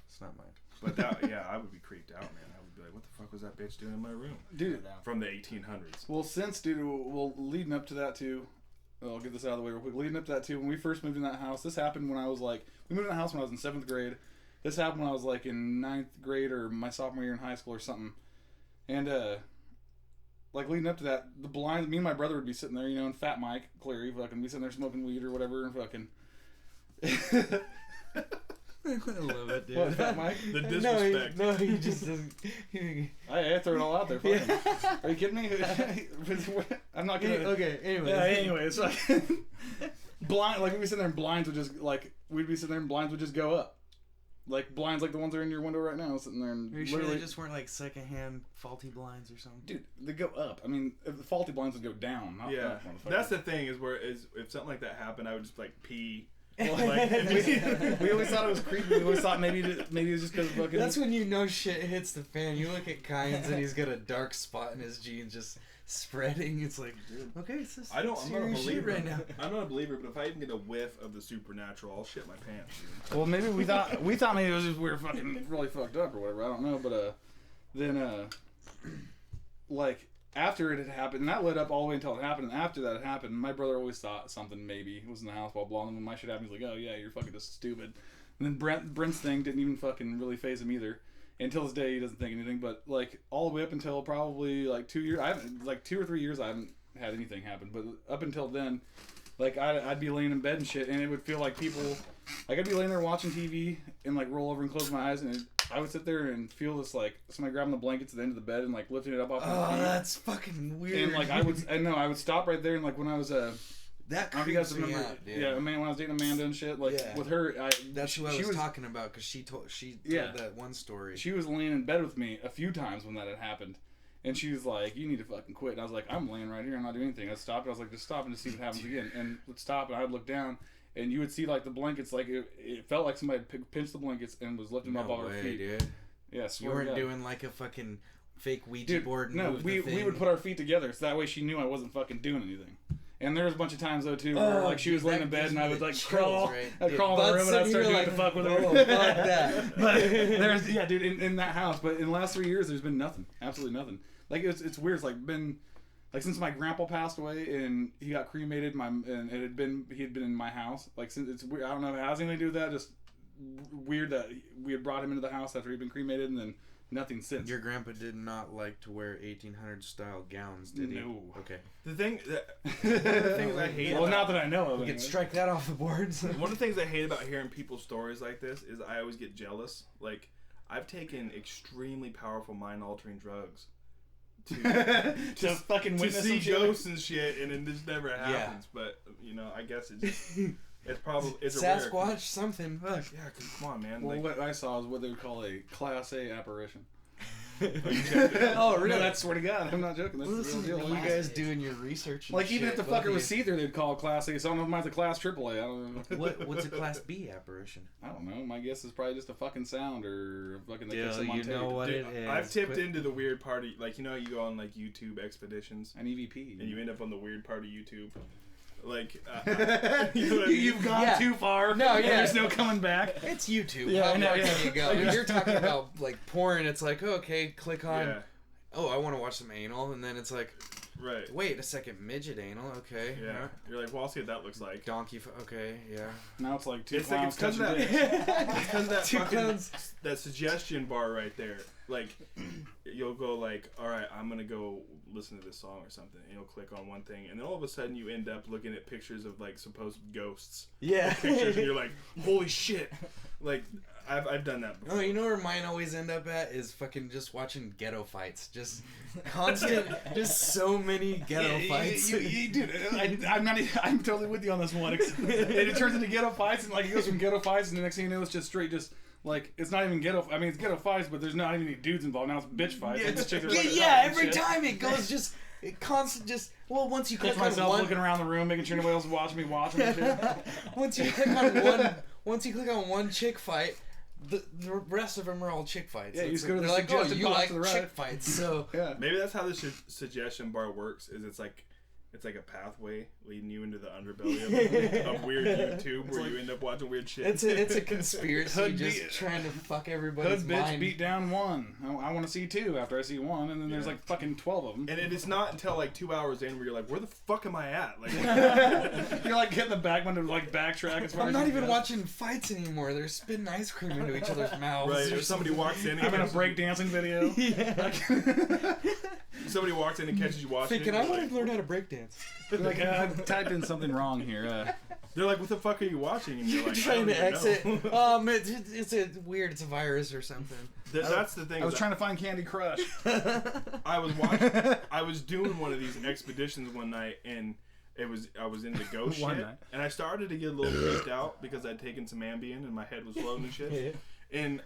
it's not mine. But that, yeah, I would be creeped out, man. I would be like, what the fuck was that bitch doing in my room? Dude. From the 1800s. Well, since dude, well, leading up to that too. I'll get this out of the way real quick. Leading up to that too, when we first moved in that house, this happened when I was like, we moved in the house when I was in 7th grade. This happened when I was like in 9th grade or my sophomore year in high school or something. And like leading up to that, the blinds, me and my brother would be sitting there, you know, and Fat Mike Cleary fucking be sitting there smoking weed or whatever and fucking. I love it, dude. What, Fat Mike? The disrespect. No, he just doesn't. I throw it all out there. Fuck him. Are you kidding me? I'm not gonna. Okay, anyway. Yeah, anyways, like blind, like we'd be sitting there and blinds would just like we'd be sitting there and blinds would just go up, like blinds like the ones that are in your window right now, sitting there and Are you sure literally they just weren't like secondhand faulty blinds or something? dude, they go up. I mean, if the faulty blinds would go down. Not Yeah, up, motherfucker. that's the thing if something like that happened, I would just like pee. Well, Like, we always thought it was creepy. We always thought maybe it was just because fucking. That's when you know shit hits the fan. You look at Kynes and he's got a dark spot in his jeans just spreading. It's like, okay, it's this I'm not a serious shit believer right now. I'm not a believer, but if I even get a whiff of the supernatural, I'll shit my pants. Dude. Well, maybe we thought maybe it was just we were fucking really fucked up or whatever. I don't know, but then like after it had happened, and that led up all the way until it happened. And after that happened, my brother always thought something maybe was in the house while blowing. When my shit happened, he's like, "Oh yeah, you're fucking just stupid." And then Brent's thing didn't even fucking really faze him either. Until this day, he doesn't think anything. But like all the way up until probably like 2 years, I haven't like 2 or 3 years, I haven't had anything happen. But up until then, like I'd be laying in bed and shit, and it would feel like people, like I'd be laying there watching TV and like roll over and close my eyes, and I would sit there and feel this like somebody grabbing the blankets at the end of the bed and like lifting it up off my feet. That's fucking weird. And like I would stop right there, and like when I was that I don't know if you guys creeps me remember, out, dude. yeah, man, when I was dating Amanda and shit, like Yeah. with her, That's who I she was talking about because she told that one story. She was laying in bed with me a few times when that had happened. And she was like, "You need to fucking quit." And I was like, "I'm laying right here. I'm not doing anything." I stopped. I was like, "Just stop and just see what happens again." And would stop, and I would look down, and you would see like the blankets, like it felt like somebody had pinched the blankets and was lifting them up off her feet. Dude. Yeah, You swear to weren't God. doing like a fucking fake Ouija Dude, board. And no, move we the thing. would put our feet together, so that way she knew I wasn't fucking doing anything. And there was a bunch of times though too, where like she was laying in bed and I would like crawl, I'd crawl in the room and I'd start doing the fuck with her. Oh, fuck that. But there's dude, in that house. But in the last 3 years, there's been nothing, absolutely nothing. Like it's weird. It's like been like since my grandpa passed away and he got cremated. And he had been in my house. Like since it's weird. I don't know if it has anything to do with that. Just weird that we had brought him into the house after he'd been cremated and then nothing since. Your grandpa did not like to wear 1800s style gowns, did he? No. Okay. The thing that I hate. Well, about, not that I know of. We anyway. could strike that off the boards. One of the things I hate about hearing people's stories like this is I always get jealous. Like I've taken extremely powerful mind-altering drugs to fucking to witness see some shit. ghosts and shit, and it just never happens. But you know, I guess it's just, it's a rare. Sasquatch, something. Fuck. Yeah, 'cause come on, man. Well, Like, what I saw is what they would call a Class A apparition. Oh, really? No, that's swear to God. I'm not joking. That's Listen the to real you deal. guys doing your research. And Like, even if shit, the both fucker of was you. see-through, they'd call it Class A. So I don't know if mine's a Class AAA. I don't know. What's a Class B apparition? I don't know. My guess is probably just a fucking sound or fucking the Dill, kiss you know what dude, it is. I've tipped into the weird party. Like, you know, you go on like YouTube expeditions An EVP. and you end up on the weird part of YouTube. Like, you know what I mean? You've gone Yeah. too far. No, yeah. There's no coming back. It's YouTube. Yeah, How I know, far yeah. can you go? You're talking about like porn. It's like, okay, click on. Yeah, Oh, I want to watch some anal, and then it's like, right. wait a second, midget anal. Okay. Yeah, you're like, well, I'll see what that looks like. Donkey. Okay. Yeah. Now it's like two It's like clowns it's because of touching that. dicks. It's because of that Two fucking clowns. that suggestion bar right there. Like, you'll go like, all right, I'm gonna go listen to this song or something, and you'll click on one thing, and then all of a sudden you end up looking at pictures of like supposed ghosts. Yeah. Pictures, and you're like, holy shit! Like, I've done that before. Oh, you know where mine always end up at is fucking just watching ghetto fights. Just constant, just so many ghetto fights. Dude, I'm totally with you on this one. It turns into ghetto fights, and like it goes from ghetto fights, and the next thing you know, it's just straight, just like it's not even ghetto. I mean, it's ghetto fights, but there's not even any dudes involved. Now it's bitch fights. Yeah, Like, this chick is like, yeah, oh, every shit. time it goes just constant. Just well, once you Catch click on myself one, looking around the room, making sure nobody else is watching me watching and shit. once you click on one chick fight. The rest of them are all chick fights. Yeah, you just go to they're the like, oh, suggested you box like to the right. chick fights, so Yeah. Maybe that's how the suggestion bar works. Is it's like a pathway leading you into the underbelly of weird YouTube, where you end up watching weird shit. it's a conspiracy Hood just beat- trying to fuck everybody's Hood bitch mind. beat down one. I want to see two after I see one, and then there's Yeah. like fucking 12 of them. And it's not until like 2 hours in where you're like, where the fuck am I at? Like, You're like getting the back one to like backtrack as far I'm as not you even can. watching fights anymore. They're spitting ice cream into each other's mouths. right? Or somebody walks in. And I'm in a catches- breakdancing video. Somebody walks in and catches you watching. Thinking, it, I and want you're to learn how to breakdance. Like, I typed in something wrong here. They're like, what the fuck are you watching? And you're like, Trying to I don't even exit. know. It's a weird. It's a virus or something. That's the thing. I was is trying to find Candy Crush. I was watching. I was doing one of these expeditions one night, and I was into ghost One shit, night. and I started to get a little freaked out because I'd taken some Ambien and my head was floating and shit. And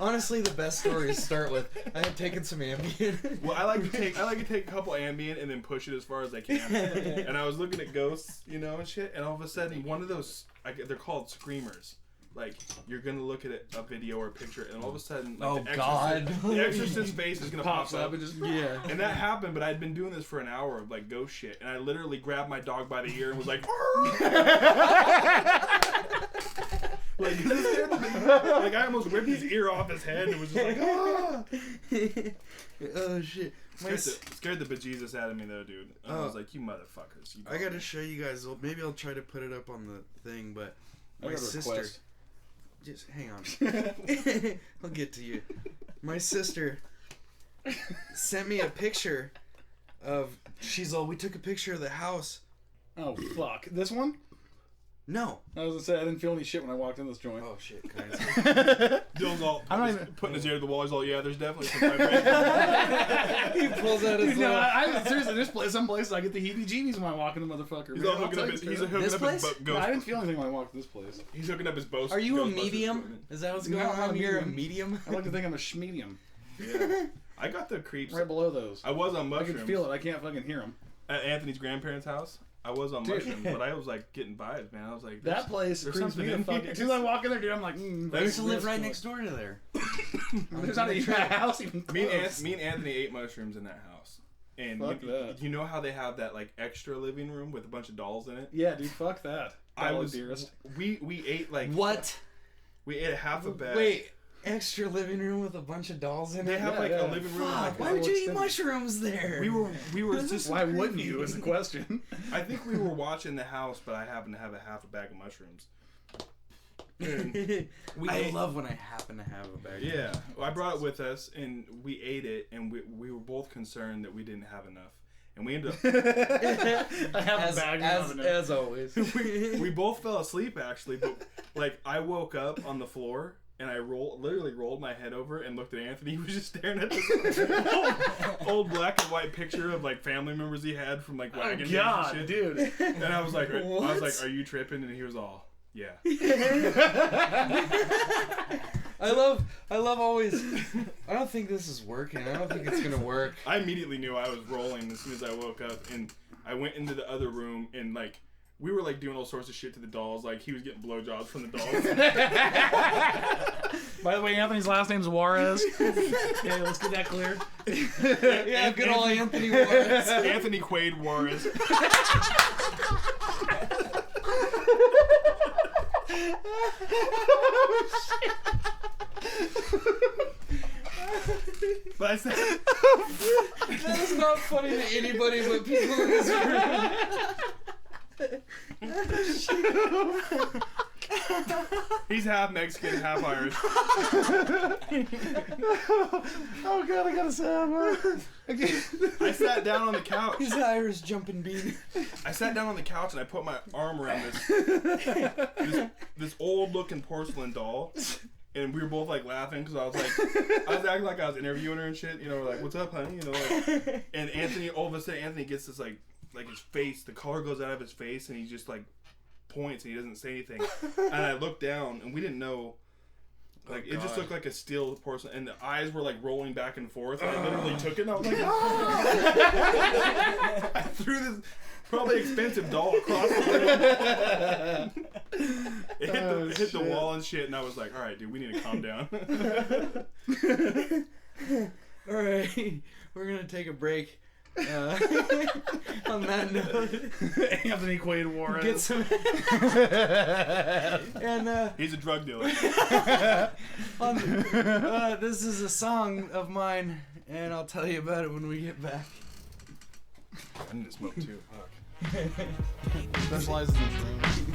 Honestly, the best stories start with I had taken some Ambien. well, I like to take a couple Ambien and then push it as far as I can. And I was looking at ghosts, you know, and shit, and all of a sudden one of those, they're called screamers. Like, you're gonna look at a video or a picture, and all of a sudden, like, Oh, the God. the Exorcist's face is gonna Pops pop up up. and just Yeah. And that happened, but I'd been doing this for an hour of like ghost shit, and I literally grabbed my dog by the ear and was like, like, like I almost ripped his ear off his head and was just like, ah! Oh shit. Scared the bejesus out of me though, dude. I was like, you motherfuckers. You I gotta show you guys. Maybe I'll try to put it up on the thing, but I my got a sister. request. Just hang on. I'll get to you. My sister sent me a picture of. She's all. We took a picture of the house. Oh fuck! This one? No. I was gonna say I didn't feel any shit when I walked in this joint. Oh shit, guys. Dylan's all, I'm not even putting his ear to the wall. He's all, yeah, there's definitely some vibration. He pulls out his. Dude, no, I seriously, there's some places I get the heebie-jeebies when I walk in the motherfucker. He's man. all I'll hooking tell up you his, straight he's up. hooking This up place? his No, I ghost. didn't feel anything when I walked in this place. He's hooking up his ghost. Are you a Ghostbusters medium? equipment. Is that what's No, going I'm not on? a You're a medium. medium. I like to think I'm a schmedium. Yeah. I got the creeps. Right below those. I was on I mushrooms. can feel it. I can't fucking hear them. At Anthony's grandparents' house. I was on Dude. mushrooms, but I was like getting vibes, man. I was like, That place there's creeps something me the in fuck. here. As soon as I walk in there, dude, I'm like, I used to live right next door to there. There's not even a house even me close. and Anthony ate mushrooms in that house. And Fuck that. you know how they have that like extra living room with a bunch of dolls in it? Yeah, dude, fuck that. I Dollar was dearest. we ate like What? we ate a half a bag. Wait, extra living room with a bunch of dolls in They it? have Yeah, like yeah. a living room. Fuck, Like why a- would you eat extended. mushrooms there? we were just Why wouldn't you? Is the question. I think we were watching the house, but I happened to have a half a bag of mushrooms. And I love when I happen to have a bag. yeah, I brought it with us, and we ate it, and we were both concerned that we didn't have enough, and we ended up I have a bag of it. always. we both fell asleep actually, but like I woke up on the floor and I literally rolled my head over and looked at Anthony. He was just staring at this old black and white picture of like family members he had from like wagon days and shit. Dude. And I was like, "Are you tripping?" And he was all, "Yeah." I love always. I don't think this is working. I don't think it's gonna work. I immediately knew I was rolling as soon as I woke up, and I went into the other room and like. We were like doing all sorts of shit to the dolls. Like he was getting blowjobs from the dolls. By the way, Anthony's last name's Juarez. Yeah, let's get that cleared. Yeah, good old Anthony Juarez. Anthony Quaid Juarez. But I said, that is not funny to anybody but people in this room. He's half Mexican, half Irish. Oh god, I gotta say, I sat down on the couch. He's an Irish jumping bean. I sat down on the couch and I put my arm around this old looking porcelain doll. And we were both like laughing because I was acting like I was interviewing her and shit. You know, we're like, "What's up, honey?" You know, like, and Anthony, all of a sudden, Anthony gets this like his face, the color goes out of his face, and he just like points and he doesn't say anything. And I looked down and we didn't know, like it just looked like a steel porcelain, and the eyes were like rolling back and forth. And I literally took it and I was like, "Ah!" I threw this probably expensive doll across the room. It hit the wall and shit, and I was like, "All right, dude, we need to calm down." All right, we're gonna take a break. On that note, Anthony Quaid Juarez. Get some. And he's a drug dealer. This is a song of mine, and I'll tell you about it when we get back. I need to smoke too. Fuck. Specializes in shrooms.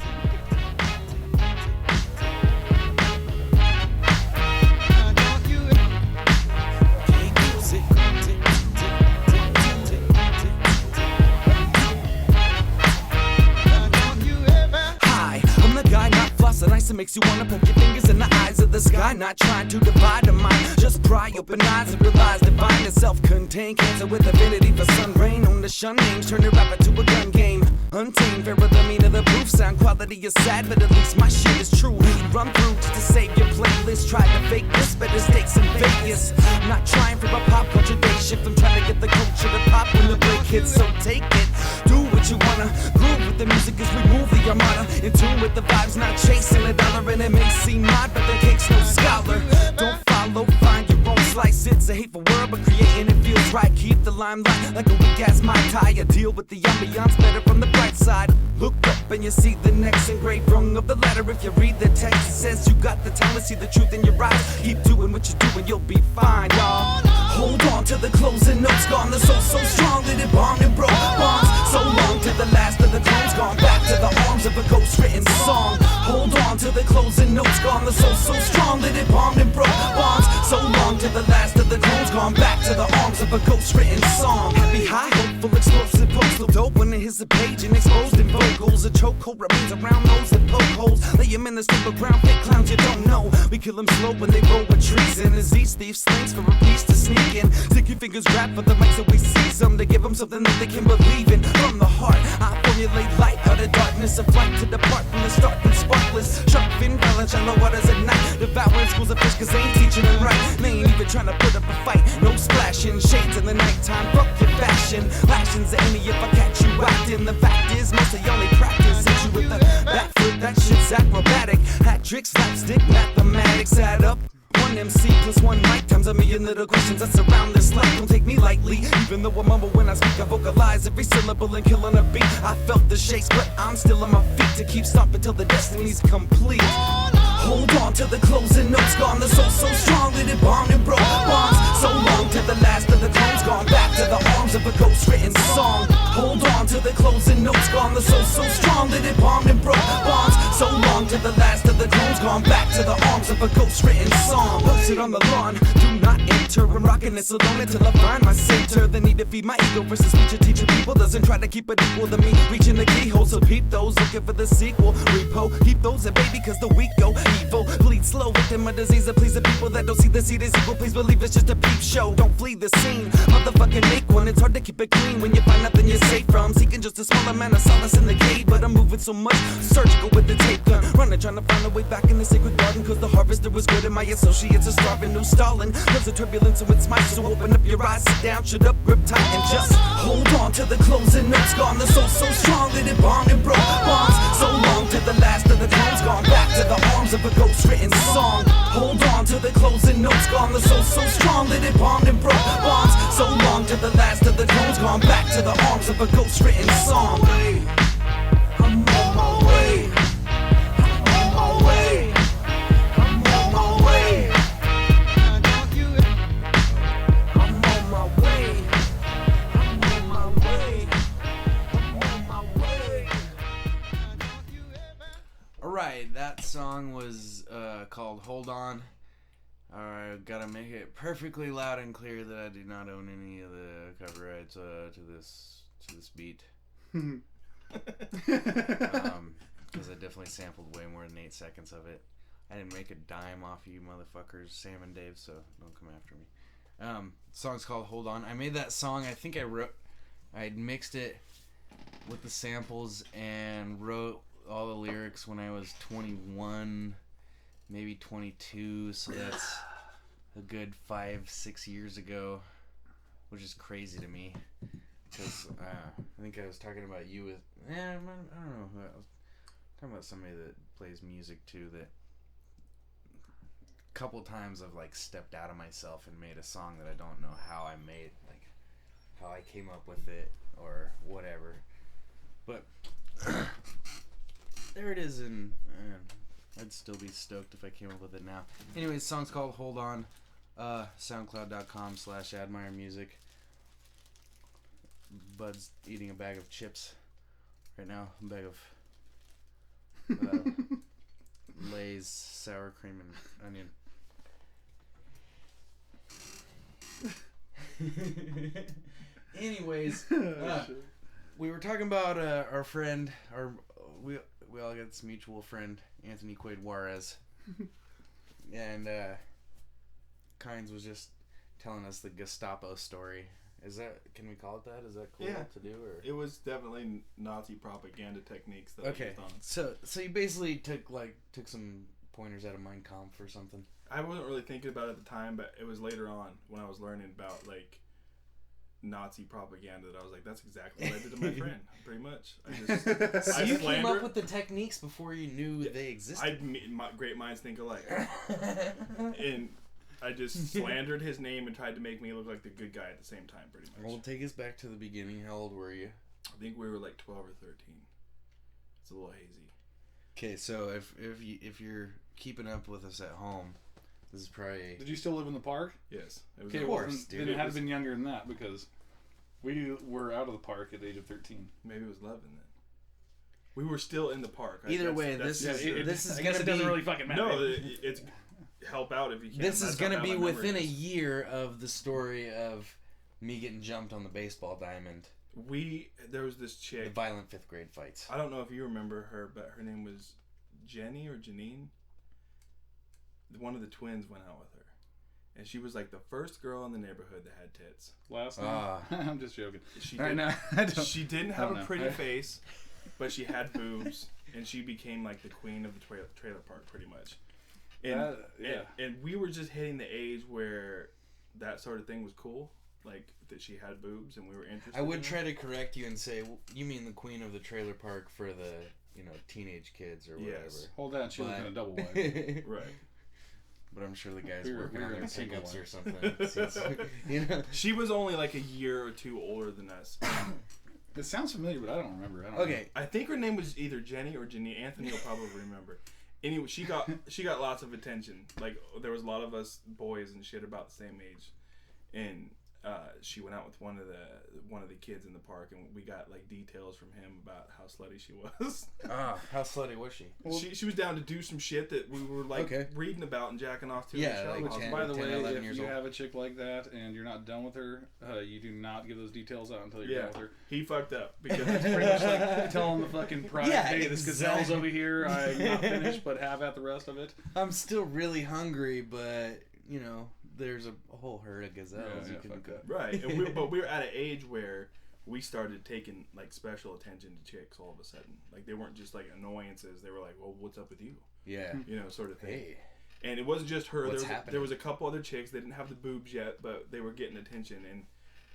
And ice that makes you wanna poke your fingers in the eyes of the sky. Not trying to divide a mind, just pry open eyes and realize divine is self-contained. Cancer with affinity for sun rain. On the shun names, turn your rap into a gun game. Untamed, fairer the mean of the proof. Sound quality is sad, but at least my shit is true. Run through just to save your playlist. Try to fake this, better stakes in Vegas. Not trying for a pop culture day shift. I'm trying to get the culture to pop when the break hits. So take it, do what you wanna. Groove with the music as we move the armada. In tune with the vibes, not chasing a dollar. And it may seem odd, but the cake's no scholar. Don't follow, find your own slice. It's a hateful word, but creating it feels right. Keep the limelight like a weak ass Mai Tai. I deal with the ambiance better from the bright side. Look up and you see the next engraved rung of the letter. If you read the text, it says you got the talent, see the truth in your eyes. Keep doing what you're doing, you'll be fine, y'all. Hold on to the closing notes, gone the soul so strong that it bombed and broke bombs. So long till the last of the clones gone back to the arms of a ghost written song. Hold on to the closing notes, gone the soul so strong that it bombed and broke bombs. So long till the last of the clones gone back to the arms of a ghost written song. Happy, high, hopeful, explosive, postal dope when it hits the page and exposed in vocals. A chokehold remains around those that poke holes. Lay him in the stable ground, fake clowns you don't know. We kill them slow when they roll with treason. As these thieves slings for a piece to sneak in. Sticky fingers grab for the mics that we seize them. To give them something that they can believe in. From the heart, I formulate light out of darkness. A flight to depart from the start and sparkless. Shark fin balance, shallow waters at night. Devouring schools of fish cause they ain't teaching them right. They ain't even trying to put up a fight. No splashing, shades in the nighttime. Fuck your fashion. Lashings at any if I catch you acting. The fact is, most of y'all ain't practice. Hit you with the back foot, that shit's acrobatic. Hat tricks, slapstick, mathematics add up. One MC plus one mic times a million little questions that surround this life. Don't take me lightly, even though I mumble when I speak. I vocalize every syllable and killing a beat. I felt the shakes, but I'm still on my feet to keep stomping till the destiny's complete. Hold on to the closing notes, gone the soul so strong that it bombed and broke bombs. So long till the last of the clones gone back to the arms of a ghost written song. Hold on to the closing notes, gone the soul so strong that it bombed and broke bombs. So So long to the last of the clones, gone back to the arms of a ghost-written song. Posted on the lawn, do not enter. I'm rocking this alone until I find my center. The need to feed my ego versus feature teaching people doesn't try to keep it equal to me. Reaching the keyhole, so peep those looking for the sequel. Repo, keep those at baby, cause the weak go evil. Bleed slow, victim of disease that please the people that don't see the seed is equal. Please believe it's just a peep show. Don't flee the scene, motherfucking make one. It's hard to keep it clean when you find nothing you're safe from. Seeking just a small amount of solace in the cave, but I'm moving so much, surgical with the tape gun. Running, trying to find a way back in the sacred garden, cause the harvester was good and my associates are starving. New Stalin, cause the turbulence so it's my so open up your eyes, sit down, shut up, grip tight, and just hold on to the closing notes. Gone, the soul so strong that it bombed and broke bonds. So long to the last of the clones, gone back to the arms of a ghost-written song. Hold on to the closing notes. Gone, the soul so strong that it bombed and broke bonds. So long to the last of the clones, gone back to the arms of a ghost-written song. I'm on my way. I'm on my way. I'm on my way. I'm on my way. I'm on my way. I'm on my way. Alright, that song was called Hold On. I gotta make it perfectly loud and clear that I do not own any of the copyrights to this beat. Because I definitely sampled way more than 8 seconds of it. I didn't make a dime off you motherfuckers, Sam and Dave, so don't come after me. The song's called Hold On. I made that song, I think I mixed it with the samples and wrote all the lyrics when I was 21, maybe 22, so that's a good 5-6 years ago, which is crazy to me. Because I think I was talking about you with, I don't know, I was talking about somebody that plays music too, that a couple times I've like stepped out of myself and made a song that I don't know how I made, like how I came up with it or whatever. But there it is, and I'd still be stoked if I came up with it now. Anyways, the song's called Hold On, soundcloud.com/admiremusic. Bud's eating a bag of chips right now, a bag of Lay's sour cream and onion. Anyways, we were talking about our friend, we all got this mutual friend, Anthony Quaid Juarez, and Kynes was just telling us the Gestapo story. Can we call it that? Is that cool to do? Or? It was definitely Nazi propaganda techniques that I used on. So you basically took some pointers out of Mein Kampf or something. I wasn't really thinking about it at the time, but it was later on when I was learning about like Nazi propaganda that I was like, that's exactly what I did to my friend, pretty much. So you came up with the techniques before you knew they existed. Great minds think alike. And I just slandered his name and tried to make me look like the good guy at the same time, pretty much. Well, take us back to the beginning. How old were you? I think we were like 12 or 13. It's a little hazy. Okay, so if you're keeping up with us at home, this is probably... Did you still live in the park? Yes. It was of course, dude. Then it had to been younger than that, because we were out of the park at the age of 13. Maybe it was 11 then. We were still in the park. Either way, this is going to be... It doesn't really fucking matter. No, it's help out if you can. This is going to be within a year of the story of me getting jumped on the baseball diamond. There was this chick. The violent 5th grade fights. I don't know if you remember her, but her name was Jenny or Janine. One of the twins went out with her. And she was like the first girl in the neighborhood that had tits. Last night? I'm just joking. She didn't have a pretty face, but she had boobs, and she became like the queen of the trailer park, pretty much. And we were just hitting the age where that sort of thing was cool, like that she had boobs, and we were interested. I would try to correct you and say, you mean the queen of the trailer park for the teenage kids or whatever. Yes. Hold on, she was in a double wide. Right. But I'm sure the guys working on their pickups or something. She was only like a year or two older than us. It sounds familiar, but I don't remember. I think her name was either Jenny or Janine. Anthony will probably remember. Anyway, she got lots of attention. Like there was a lot of us boys and shit about the same age, and she went out with one of the kids in the park, and we got like details from him about how slutty she was. How slutty was she? Well, she was down to do some shit that we were like reading about and jacking off to. Yeah, like Which, 10, by the 10, way, 11 if years you old. have a chick like that and you're not done with her, you do not give those details out until you're done with her. He fucked up because It's pretty much like telling the fucking pride, Yeah, hey, this gazelle's exactly. over here. I'm not finished, but have at the rest of it. I'm still really hungry, but you know, there's a whole herd of gazelles Yeah, you can fuck go. that. right. And but we were at an age where we started taking like special attention to chicks all of a sudden. Like they weren't just like annoyances. They were like, well, what's up with you? Yeah. You know, sort of thing. Hey. And it wasn't just her. What's There happening? was a couple other chicks. They didn't have the boobs yet, but they were getting attention. And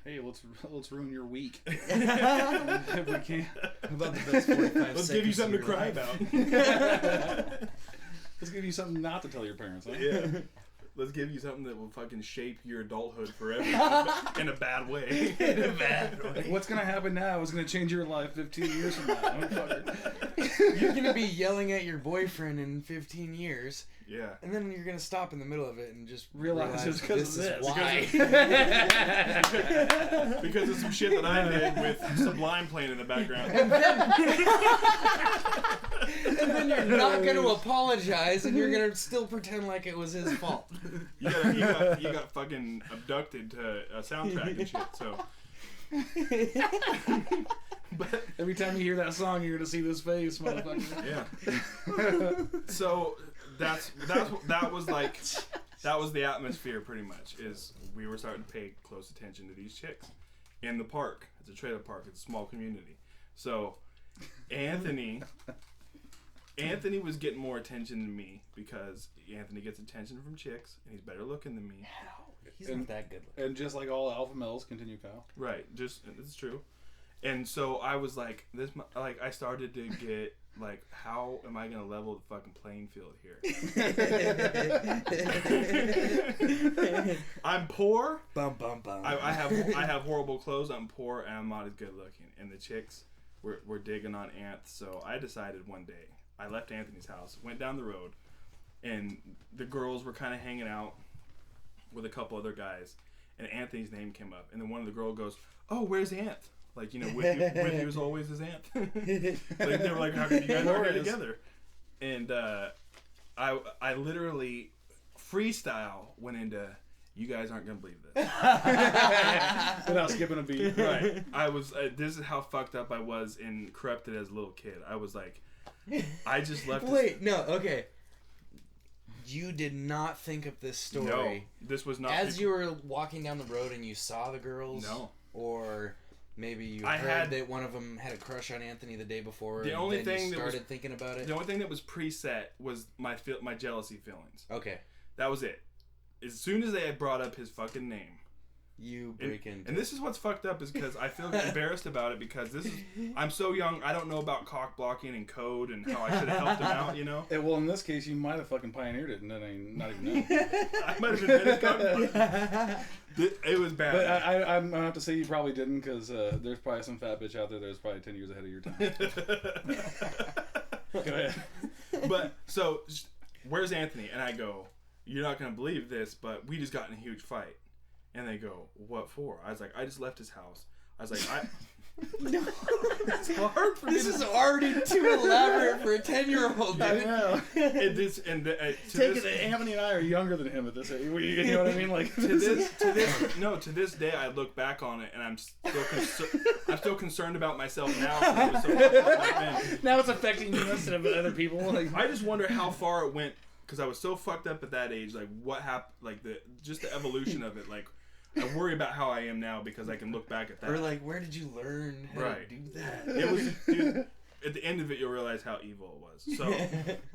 Hey, let's ruin your week. If we can. About the best 45 let's give you seconds something of to your cry life. about. Let's give you something not to tell your parents. Huh? Yeah. Let's give you something that will fucking shape your adulthood forever in a bad way. In a bad way. What's gonna happen now is gonna change your life 15 years from now. Motherfucker. You're gonna be yelling at your boyfriend in 15 years, Yeah. and then you're gonna stop in the middle of it and just Realize it's 'cause this of is this. why. Because of some shit that I did with Sublime playing in the background. And then you're not gonna apologize, and you're gonna still pretend like it was his fault. You got fucking abducted to a soundtrack and shit, so. But Every time you hear that song, you're gonna see this face, motherfucker. yeah. So that was the atmosphere pretty much. Is we were starting to pay close attention to these chicks in the park. It's a trailer park. It's a small community. So Anthony was getting more attention than me because Anthony gets attention from chicks and he's better looking than me. He's not that good looking. And just like all alpha males, continue, Kyle. Right. Just it's true. And so I was like, I started to get like, how am I gonna level the fucking playing field here? I'm poor. Bum bum bum. I have horrible clothes. I'm poor and I'm not as good looking. And the chicks were digging on Anth. So I decided one day, I left Anthony's house, went down the road, and the girls were kind of hanging out with a couple other guys, and Anthony's name came up, and then one of the girls goes, "Oh, where's Anth?" Like, you know, with you as always is Anth. Like, they were like, "How come you guys aren't together?" And I literally freestyle went into, "You guys aren't gonna believe this." Without skipping a beat. Right. I was. This is how fucked up I was and corrupted as a little kid. I was like, I just left. Wait, no, okay. You did not think of this story. No, this was not. As you were walking down the road and you saw the girls? No. Or maybe you I heard had- that one of them had a crush on Anthony the day before. The and only then thing you that was- started thinking about it. The only thing that was preset was my jealousy feelings. Okay, That was it. As soon as they had brought up his fucking name. you break into. And this is what's fucked up is because I feel embarrassed about it because I'm so young, I don't know about cock blocking and code and how I should have helped him out, you know? Well, in this case, you might have fucking pioneered it and then I not even know. I might have admitted cock It was bad. But I'm gonna have to say you probably didn't because there's probably some fat bitch out there that's probably 10 years ahead of your time. Go ahead. But, so, where's Anthony? And I go, "You're not going to believe this, but we just got in a huge fight." And they go, "What for?" I was like, "I just left his house." I was like, It's hard for me This to... is already too elaborate for a 10-year-old. I know. To Anthony and I are younger than him at this age. You know what I mean? Like to this day, I look back on it and I'm still concerned about myself now. 'Cause it was so fucked up back then. now it's affecting you instead of other people. Like I just wonder how far it went because I was so fucked up at that age. Like what happened? Like the evolution of it. Like I worry about how I am now because I can look back at that. Or like, where did you learn how Right. to do that? It was, dude, at the end of it, you'll realize how evil it was. So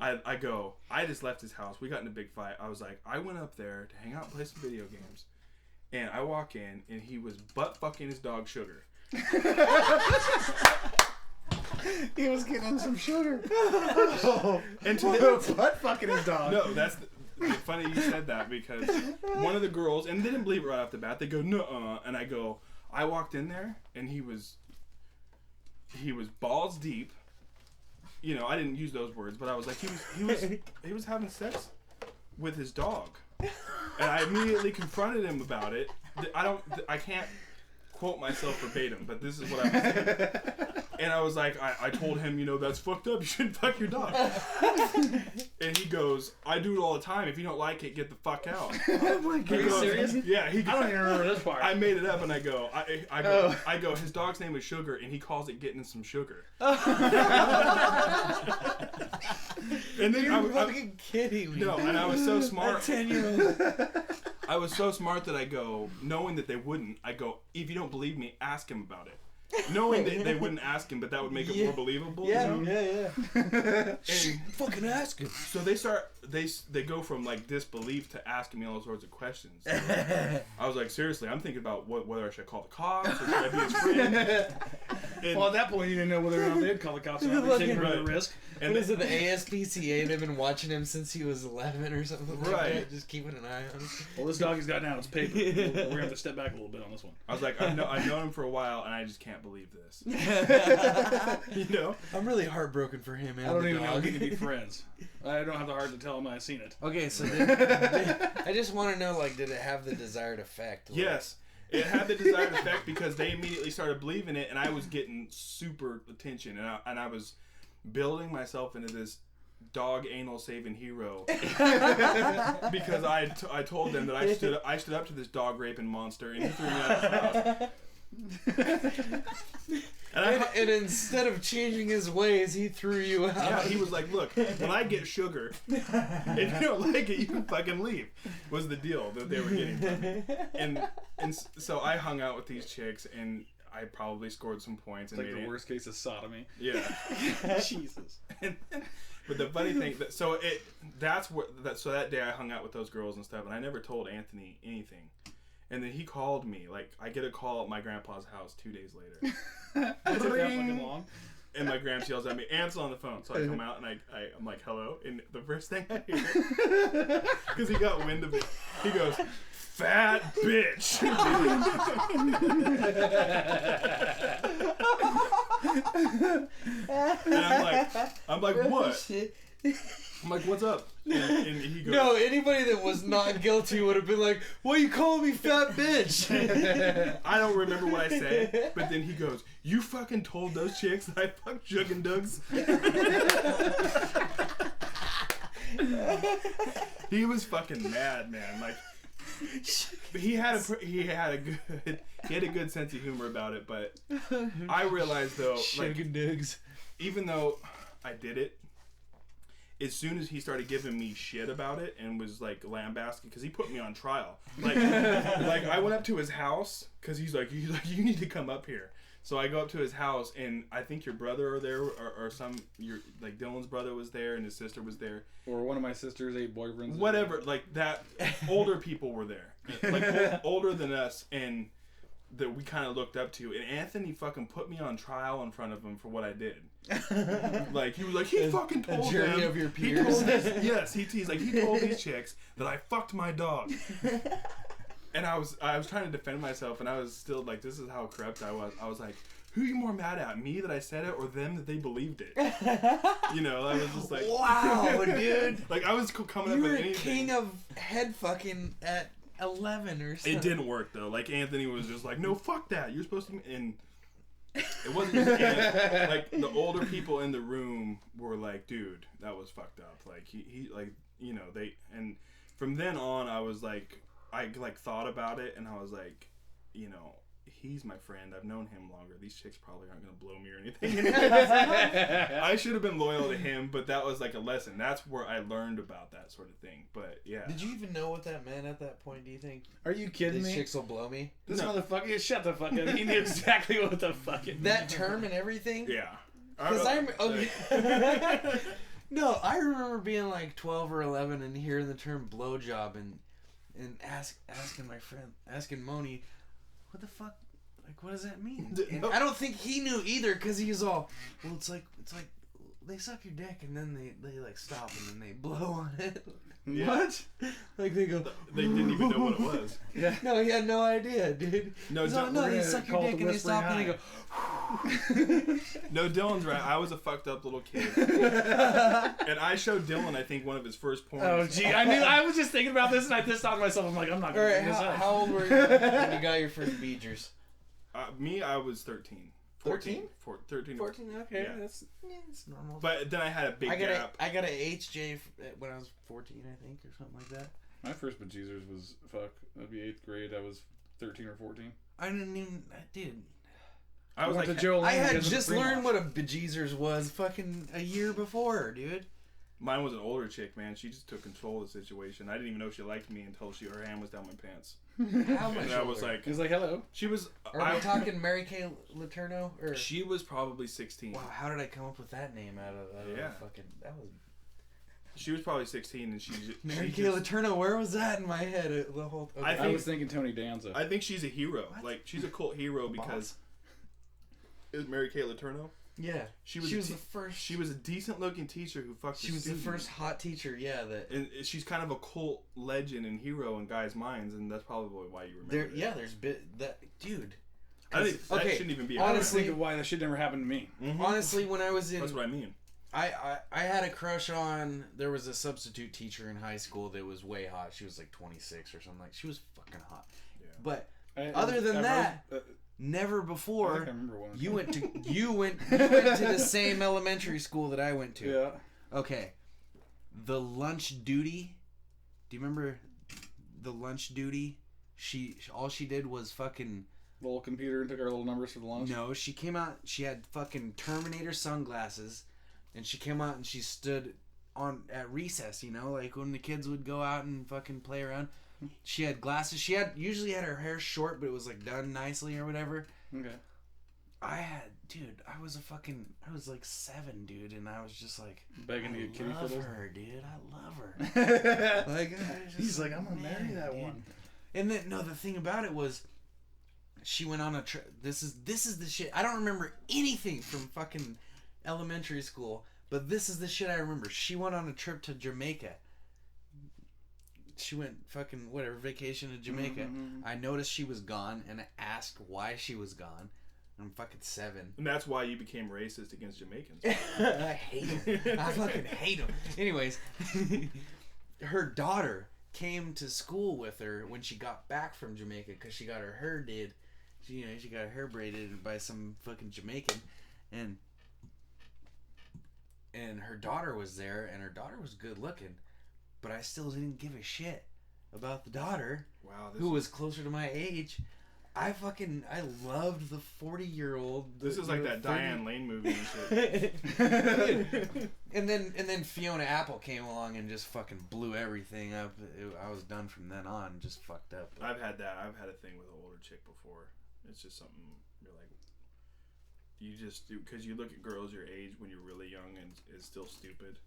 I just left his house. We got in a big fight. I was like, I went up there to hang out and play some video games. And I walk in, and he was butt fucking his dog Sugar. he was getting some sugar. And to Butt fucking his dog. no, that's funny you said that because one of the girls, and they didn't believe it right off the bat. They go, "Nuh-uh," and I go, I walked in there, and he was balls deep. You know, I didn't use those words, but I was like, he was having sex with his dog, and I immediately confronted him about it, I can't quote myself verbatim, but this is what I was saying. And I was like, I told him, you know, that's fucked up. You shouldn't fuck your dog. And he goes, I do it all the time. If you don't like it, get the fuck out. Oh my God. Are you serious? Yeah. He goes, I don't even remember this part. I made it up, and I go, I go. His dog's name is Sugar, and he calls it getting some sugar. And then You're fucking kidding me. No, and I was so smart. 10-year-old. I was so smart that I go, knowing that they wouldn't, I go, if you don't believe me, ask him about it. Knowing that they wouldn't ask him, but that would make it more believable. Yeah, you know? yeah. And Fucking ask him. so they go from like disbelief to asking me all sorts of questions. I was like, seriously, I'm thinking about whether I should call the cops or should I be his friend. And, Well, at that point, you didn't know whether or not they'd call the cops or not. They're taking a risk. and What is it, the ASPCA? They've been watching him since he was 11 or something like Right. that, just keeping an eye on him. Well, this dog he's got now, it's paper. We're going to have to step back a little bit on this one. I was like, I've known him for a while, and I just can't believe this. You know? I'm really heartbroken for him, man. I don't even know if we can be friends. I don't have the heart to tell him I've seen it. Okay, so I just want to know, like, did it have the desired effect? Like, Yes. It had the desired effect because they immediately started believing it, and I was getting super attention, and I was building myself into this dog anal saving hero because I told them that I stood up to this dog raping monster, and he threw me out of his house. And instead of changing his ways, he threw you out. Yeah, he was like, look, when I get Sugar, if you don't like it, you can fucking leave, was the deal that they were getting from me. And so I hung out with these chicks, and I probably scored some points. It's like the worst case of sodomy. Yeah. Jesus. But the funny thing, so that day I hung out with those girls and stuff, and I never told Anthony anything. And then he called me. Like, I get a call at my grandpa's house 2 days later. Took that fucking long. And my gramps yells at me, Ant's on the phone. So I come out and I'm like, hello. And the first thing I hear, because he got wind of it, he goes, fat bitch. And I'm like, what? I'm like, what's up? And he goes, No, anybody that was not guilty would have been like, "Why you calling me fat bitch?" I don't remember what I said, but then he goes, you fucking told those chicks that I fucked Jug and Dugs? He was fucking mad, man. Like, but he had a good sense of humor about it. But I realized though, like, even though I did it, as soon as he started giving me shit about it and was like lambasting, because he put me on trial. Like I went up to his house because he's like, you need to come up here. So I go up to his house, and I think your brother or like Dylan's brother was there, and his sister was there, or one of my sister's 8 boyfriends. Whatever, like that. Older people were there, like older than us, and that we kind of looked up to. And Anthony fucking put me on trial in front of him for what I did. Like, he was like, he fucking told a jury them. of your peers. He's like, he told these chicks that I fucked my dog. And I was trying to defend myself, and I was still like, this is how corrupt I was. I was like, who are you more mad at, me that I said it, or them that they believed it? You know, I was just like, wow, dude. Like, I was coming You up were with anything. king of head fucking at 11 or something. It didn't work though. Like, Anthony was just like, no, fuck that. You're supposed to. And it wasn't just Anthony. Like, the older people in the room were like, dude, that was fucked up. Like, he like, you know, they. And from then on, I was like, I like thought about it, and I was like, you know, he's my friend. I've known him longer. These chicks probably aren't gonna blow me or anything. I should have been loyal to him, but that was like a lesson. That's where I learned about that sort of thing. But yeah. Did you even know what that meant at that point, do you think? Are you kidding These me? chicks will blow me? This motherfucker, shut the fuck up. He knew exactly what the fuck it That term and everything? Yeah. Because No, I remember being like 12 or 11 and hearing the term blowjob and asking my friend, asking Moni, what the fuck, like, what does that mean? And I don't think he knew either, because he was all, well, it's like they suck your dick and then they like stop and then they blow on it. Yeah. What? Like, they go, They didn't even know what it was. Yeah. No, he had no idea, dude. No, He's all, no, they suck your dick and they stop and they go, No, Dylan's right. I was a fucked up little kid. And I showed Dylan, I think, one of his first porns. Oh, gee. I was just thinking about this, and I just thought to myself, I'm like, I'm not going to bring this up. How old were you when you got your first beegers? I was 13. 14? 13. 14, okay. Yeah. That's normal. But then I had a big gap. I got a HJ when I was 14, I think, or something like that. My first bejeezers was, that'd be 8th grade. I was 13 or 14. I didn't even, I did. I was went like, to Joe I Lane had because of the just free learned wash. what a bejeezers was fucking a year before, dude. mine was an older chick, man. She just took control of the situation. I didn't even know she liked me until her hand was down my pants. How much And I was like, He's like, hello. she was. Are we talking Mary Kay Letourneau? Or She was probably 16. wow, how did I come up with that name out of Yeah. fucking that was She was probably 16, and she Mary she Kay just, Letourneau? Where was that in my head? The whole. Okay. I I think- was thinking Tony Danza. I think she's a hero. Like, she's a cult hero because Boss? it was Mary Kay Letourneau. Yeah, She was the first. She was a decent looking teacher who fucked. She was the first hot teacher. Yeah, that. And she's kind of a cult legend and hero in guys' minds, and that's probably why you remember. There, it. yeah, there's bit that dude. I think that okay, shouldn't even be. I was honestly- thinking why that shit never happened to me. Mm-hmm. Honestly, when I was in, That's what I mean. I had a crush on. There was a substitute teacher in high school that was way hot. She was like 26 or something. Like she was fucking hot. Yeah. But I other than I that, wrote- never I before. think I remember one. You went to the same elementary school that I went to. Yeah. Okay. The lunch duty. Do you remember the lunch duty? All she did was fucking. Little computer and took our little numbers for the lunch. No, she came out. She had fucking Terminator sunglasses, and she came out and she stood at recess. You know, like when the kids would go out and fucking play around. She had glasses. She usually had her hair short, but it was like done nicely or whatever. Okay. I was like 7, dude, and I was just like Begging to get kitty love fiddles. her, dude. I love her. Like He's like, I'm gonna marry man, that dude. one. And then the thing about it was, she went on a trip. This is the shit. I don't remember anything from fucking elementary school, but this is the shit I remember. She went on a trip to Jamaica. She went fucking whatever vacation to Jamaica. Mm-hmm. I noticed she was gone, and I asked why she was gone. I'm fucking 7. And that's why you became racist against Jamaicans. I hate him. I fucking hate him. Anyways, her daughter came to school with her when she got back from Jamaica because she got her hair did. She got her hair braided by some fucking Jamaican, and her daughter was there, and her daughter was good looking, but I still didn't give a shit about the daughter, Wow. who was closer to my age. I loved the 40-year-old. This is like that 30 Diane Lane movie and shit. and then Fiona Apple came along and just fucking blew everything up. I was done from then on, just fucked up. I've had that. I've had a thing with an older chick before. It's just something you're like, you just do because you look at girls your age when you're really young and it's still stupid.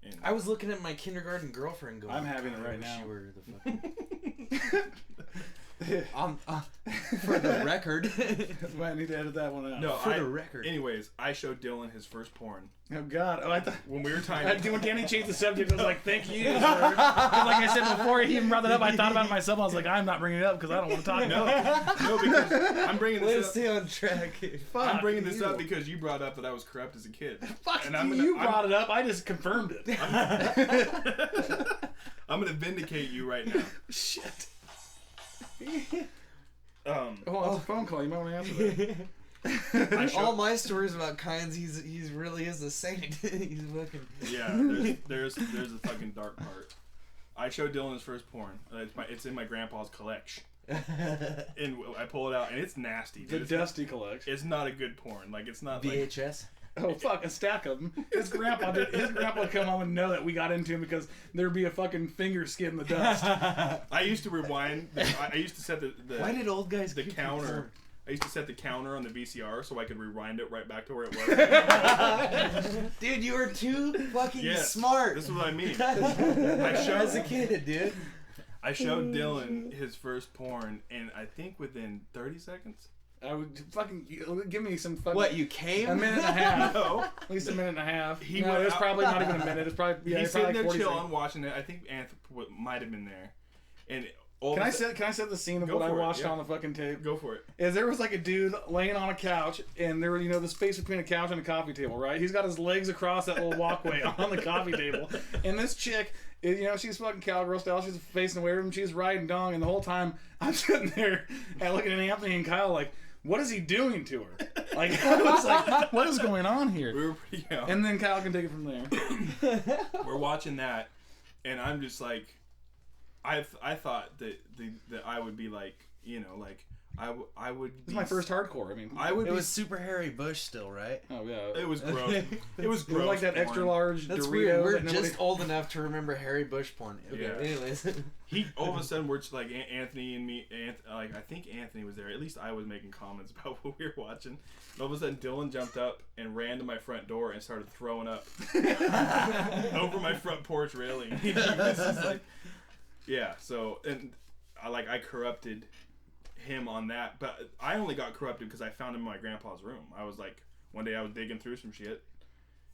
And I was looking at my kindergarten girlfriend going, I'm having it "God, I right wish now." you were the fucking... for the record. I need to edit that one out. no, For the record. Anyways, I showed Dylan his first porn Oh God. Oh, I thought. when we were tiny. When Danny changed the subject, I was like, "Thank you." Because, like I said before, he even brought that up. I thought about it myself. I was like, "I'm not bringing it up because I don't want to talk." No, because I'm bringing Let's this up. stay on track. I'm bringing this up because you brought up that I was corrupt as a kid. Fuck And I'm gonna- you I'm- brought it up. I just confirmed it. I'm gonna vindicate you right now. Shit. Um, Oh, it's a phone call. You might want to answer that. I showed, All my stories about Kynes, he's really is a saint. He's fucking. yeah, there's a fucking dark part. I showed Dylan his first porn. It's in my grandpa's collection, and I pull it out, and it's nasty. The Dude. Dusty collection. It's not a good porn. Like it's not like VHS. Oh fuck, a stack of them. His grandpa would come home and know that we got into him because there'd be a fucking finger skid in the dust. I used to rewind. I used to set the Why did old guys the keep counter. I used to set the counter on the VCR so I could rewind it right back to where it was. Dude, you were too fucking Yes, smart. This is what I mean. As a kid, dude. I showed Dylan his first porn, and I think within 30 seconds. I would fucking give me some fucking. What, you came? A minute and a half. No. At least a minute and a half. He No, went it's out- probably not even a minute. It's probably He's probably sitting there like 40 chilling, seconds. watching it. I think Anth might have been there, and all Can of I a set the scene of Go what I for it, watched yeah. on the fucking tape? Go for it. Is there was like a dude laying on a couch, and there were, the space between a couch and a coffee table, right? He's got his legs across that little walkway on the coffee table, and this chick, she's fucking cowgirl style. She's facing away from him. She's riding dong, and the whole time I'm sitting there and looking at Anthony and Kyle like, what is he doing to her? Like, I was like, what is going on here? We were pretty young. And then Kyle can take it from there. We're watching that, and I'm just like, I thought that I would be like, I would. This is my first hardcore. I mean, I would. It was Super Harry Bush still, right? Oh yeah. It was gross. It was It gross. was like that porn. extra large That's Dorito. weird. We're that nobody- just old enough to remember Harry Bush porn. Okay, Yeah. anyways. He all of a sudden we're just like Anthony and me. I think Anthony was there. At least I was making comments about what we were watching. And all of a sudden Dylan jumped up and ran to my front door and started throwing up over my front porch railing. He was just like, yeah. So and I corrupted him on that, but I only got corrupted because I found him in my grandpa's room. I was like, one day I was digging through some shit.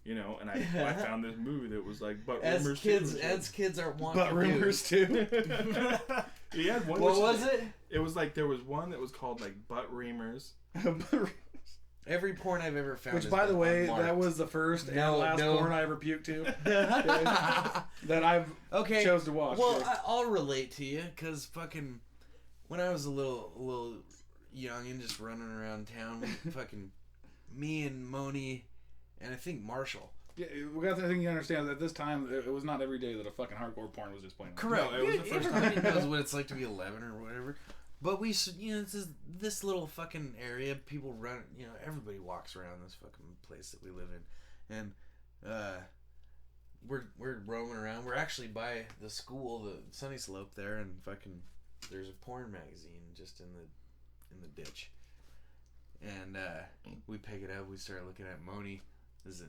And I found this movie that was like But Rumors Too. As kids are wanting But Rumors Too. He had one. What was it? It was like there was one that was called like Butt Reamers. Every porn I've ever found. Which, has by the been way, unmarked. that was the first and No, last no. porn I ever puked to. That I've Okay. chose to watch. Well, I'll relate to you because fucking when I was a little young and just running around town, fucking me and Moni and I think Marshall. Yeah, we got the thing you understand that at this time it was not every day that a fucking hardcore porn was just playing. Correct. No, it was the first time. Everybody knows what it's like to be 11 or whatever. But we, this little fucking area, people run, everybody walks around this fucking place that we live in, and we're roaming around. We're actually by the school, the Sunny Slope there, and fucking there's a porn magazine just in the ditch, and we pick it up. We start looking at Moni. He's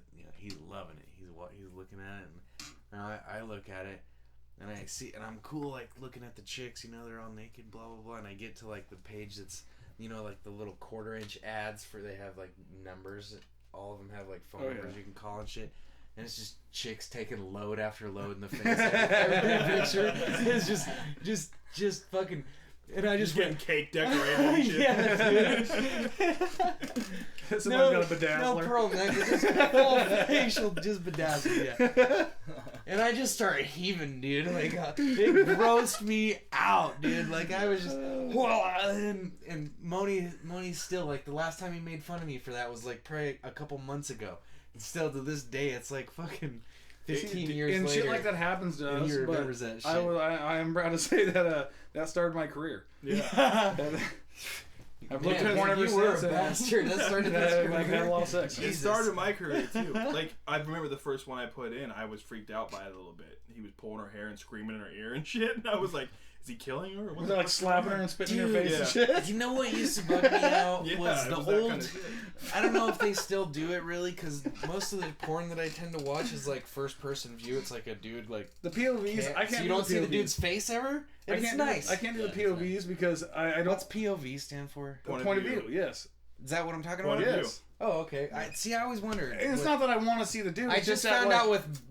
loving it. He's looking at it, and now I look at it. And I see, and I'm cool, like, looking at the chicks, they're all naked, blah, blah, blah. And I get to, like, the page that's, like, the little 1/4-inch ads for, they have, like, numbers. All of them have, like, phone numbers you can call and shit. And it's just chicks taking load after load in the face. Every picture is just fucking, and I just getting cake decorated and shit. Yeah, Somebody's got a no bedazzler. pearl necklace, just full facial, just bedazzled, yeah. And I just started heaving, dude. Like, it grossed me out, dude. Like, I was just, and Moni still, like, the last time he made fun of me for that was, like, probably a couple months ago. And still, to this day, it's, like, fucking 15 years and later. shit like that happens to and us. he But remembers that shit. I am proud to say that that started my career. Yeah. I've looked at Man, porn ever you were a since. bastard. That started this I've had a lot of sex. It started my career too. Like I remember the first one I put in, I was freaked out by it a little bit. He was pulling her hair and screaming in her ear and shit, and I was like, "Is he killing her?" Or what Was it like slapping her and spitting in her Dude, face and yeah. shit? You know what used to bug me out Yeah, was it the was that old. kind of shit. I don't know if they still do it really, because most of the porn that I tend to watch is like first-person view. It's like a dude like. The POVs, I can't. So you do don't see the POVs. dude's face ever. I It's can't nice. I can't do the POVs because I don't. What's POV stand for? Point of view. Yes. Is that what I'm talking Point about? of view. Yes. Oh, okay. I always wondered. And it's not that I want to see the dude. I it's just that, found like, out with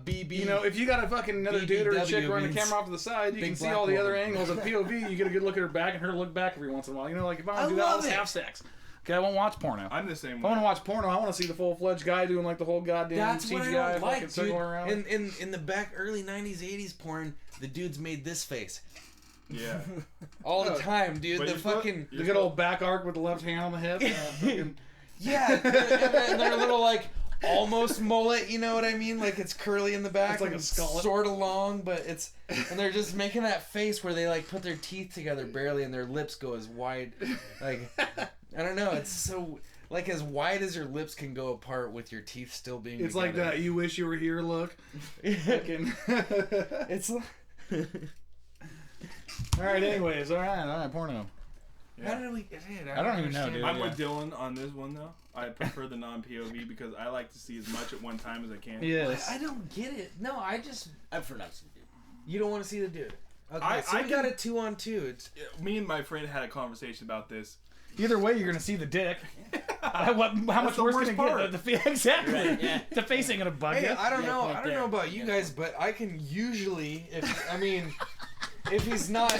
BB. if you got a fucking another dude or a chick BBW running the means camera off to the side, you big can see black all the other woman. angles of POV. You get a good look at her back and her look back every once in a while. Like if I want I to do that, I'll love just it. have sex. Okay, I won't watch porno. I'm the same If I want way. to watch porno, I want to see the full-fledged guy doing like the whole goddamn That's what I CGI don't like, fucking dude. circling around. In the back early '90s, '80s porn, the dudes made this face Yeah. all the Oh. time, dude. But The you're supposed- fucking The good old back arc with the left hand on the hip. Fucking- yeah, and their little like almost mullet. You know what I mean? Like it's curly in the back, It's like a and skull. sort of long, but it's and they're just making that face where they like put their teeth together barely, and their lips go as wide. Like I don't know. It's so. Like as wide as your lips can go apart with your teeth still being It's like together. that "you wish you were here" look. Fucking- It's like, all right. Anyways, all right. Porno. how did we? Dude, I don't even know, understand. dude. I'm Yeah. with Dylan on this one though. I prefer the non-POV because I like to see as much at one time as I can. Yes. I don't get it. No, I just I prefer not to see it. you don't want to see the dude. Okay, I so we can- got a 2-on-2. It's Me and my friend had a conversation about this. Either way, you're gonna see the dick. How much the worse worst can it part. get? Exactly. Right, yeah. The face ain't gonna bug hey, you. I don't Yeah, know. point I don't there. know about you Yeah. guys, but I can usually, if I mean, if he's not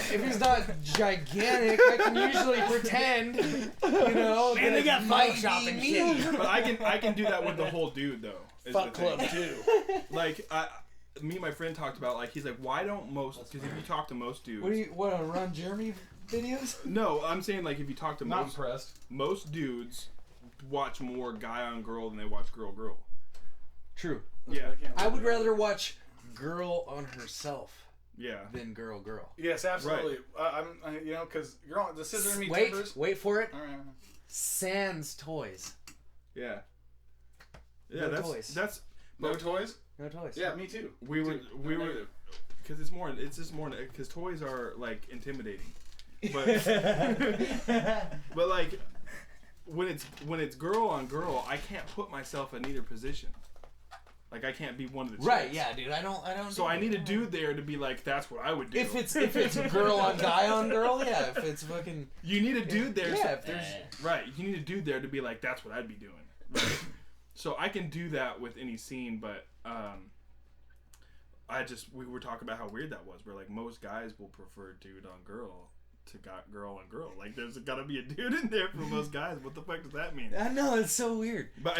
gigantic, I can usually pretend, you know. Man, they got Photoshop and shit. But I can do that with the whole dude though. Fuck club too. Like me and my friend talked about, like, he's like, why don't most? Because if you talk to most dudes, What on Ron Jeremy videos? no, I'm saying like if you talk to Not impressed. most dudes watch more guy on girl than they watch girl. True. Yeah, I would rather watch girl on herself yeah. than girl. Yes, absolutely. You know, because you're on the scissor and me Wait timbers. for it. All right. Sans toys. Yeah. No that's toys. that's No toys. No toys. Yeah, me too. we were because it's just more because toys are like intimidating, but but like when it's girl on girl, I can't put myself in either position. Like I can't be one of the chicks. Right? Yeah, dude. I don't. So I need a dude there to be like, that's what I would do. If it's girl on guy on girl, yeah. If it's fucking. You need a dude there. Yeah. So, If there's. right. You need a dude there to be like, that's what I'd be doing. Right. So I can do that with any scene, but we were talking about how weird that was. Where like most guys will prefer dude on girl to girl on girl. Like there's gotta be a dude in there for most guys. What the fuck does that mean? I know, it's so weird. But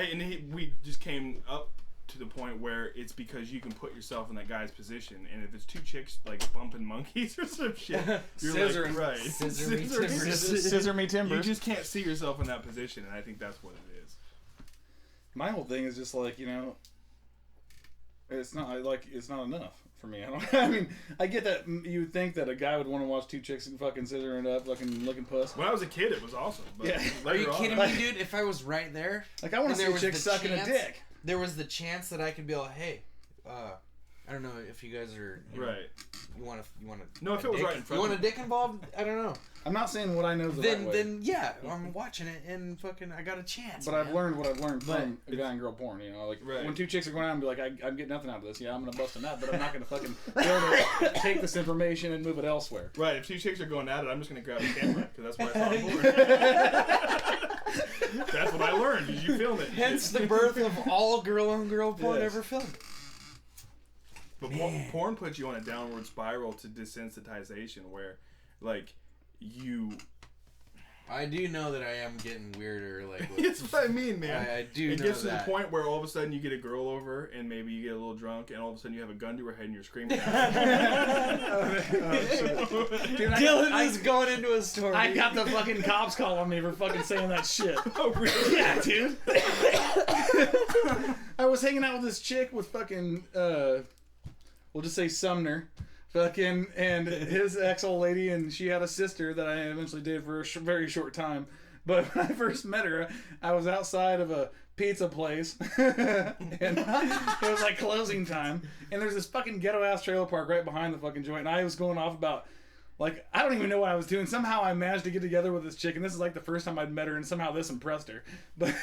we just came up to the point where it's because you can put yourself in that guy's position, and if it's two chicks like bumping monkeys or some shit, you're Scissoring. like, right, Scissor me timbers. You just can't see yourself in that position, and I think that's what it is. My whole thing is just like, you know, it's not enough for me. I mean, I get that you would think that a guy would want to watch two chicks and fucking scissoring it up, fucking looking puss. When I was a kid, it was awesome. But Yeah. Are you kidding me, dude? If I was right there, Like I want to see a chick sucking a dick. There was the chance that I could be like, hey, I don't know if you guys are right. You want to. No, if it was right in front. You want a dick involved? I don't know. I'm not saying what I know is the right way. Then yeah, I'm watching it and fucking I got a chance. But man. I've learned what I've learned from a guy and girl porn. You know, like when two chicks are going out and be like, I'm getting nothing out of this. Yeah, I'm gonna bust a nut, but I'm not gonna fucking be able to take this information and move it elsewhere. Right. If two chicks are going at it, I'm just gonna grab a camera because that's what I saw porn. That's what I learned. Did you film it? Hence the birth of all girl-on-girl porn ever filmed. But porn puts you on a downward spiral to desensitization where, like, I do know that I am getting weirder. Like that's what I mean, man. I do. It know gets to that. the point where all of a sudden you get a girl over and maybe you get a little drunk and all of a sudden you have a gun to her head and you're screaming. Dude, Dylan is going into a story. I got the fucking cops calling me for fucking saying that shit. Oh really? Yeah, dude. I was hanging out with this chick with fucking we'll just say Sumner. Fucking, and his ex-old lady, and she had a sister that I eventually dated for a very short time. But when I first met her, I was outside of a pizza place, and it was like closing time, and there's this fucking ghetto-ass trailer park right behind the fucking joint, and I was going off about, like, I don't even know what I was doing. Somehow I managed to get together with this chick, and this is like the first time I'd met her, and somehow this impressed her. But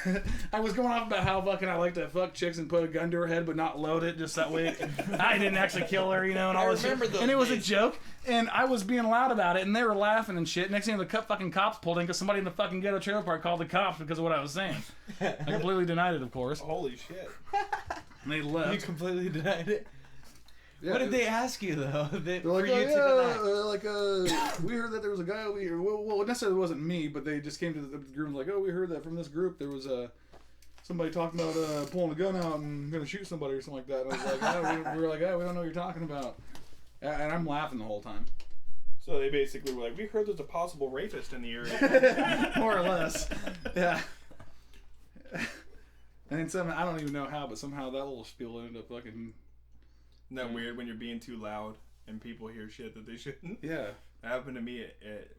I was going off about how fucking I like to fuck chicks and put a gun to her head, but not load it, just that way I didn't actually kill her, you know, and all this shit. And it was a joke, and I was being loud about it, and they were laughing and shit. Next thing the fucking cops pulled in because somebody in the fucking ghetto trailer park called the cops because of what I was saying. I completely denied it, of course. Holy shit. And they left. You completely denied it. Yeah, what did they ask you though? They're like, we heard that there was a guy over here. Well, it necessarily wasn't me, but they just came to the group and was like, oh, we heard that from this group. There was somebody talking about pulling a gun out and gonna shoot somebody or something like that. And I was like, we were like, we don't know what you're talking about. And I'm laughing the whole time. So they basically were like, we heard there's a possible rapist in the area. More or less. Yeah. And then somehow, I don't even know how, but somehow that little spiel ended up fucking... Isn't that weird when you're being too loud and people hear shit that they shouldn't? Yeah. It happened to me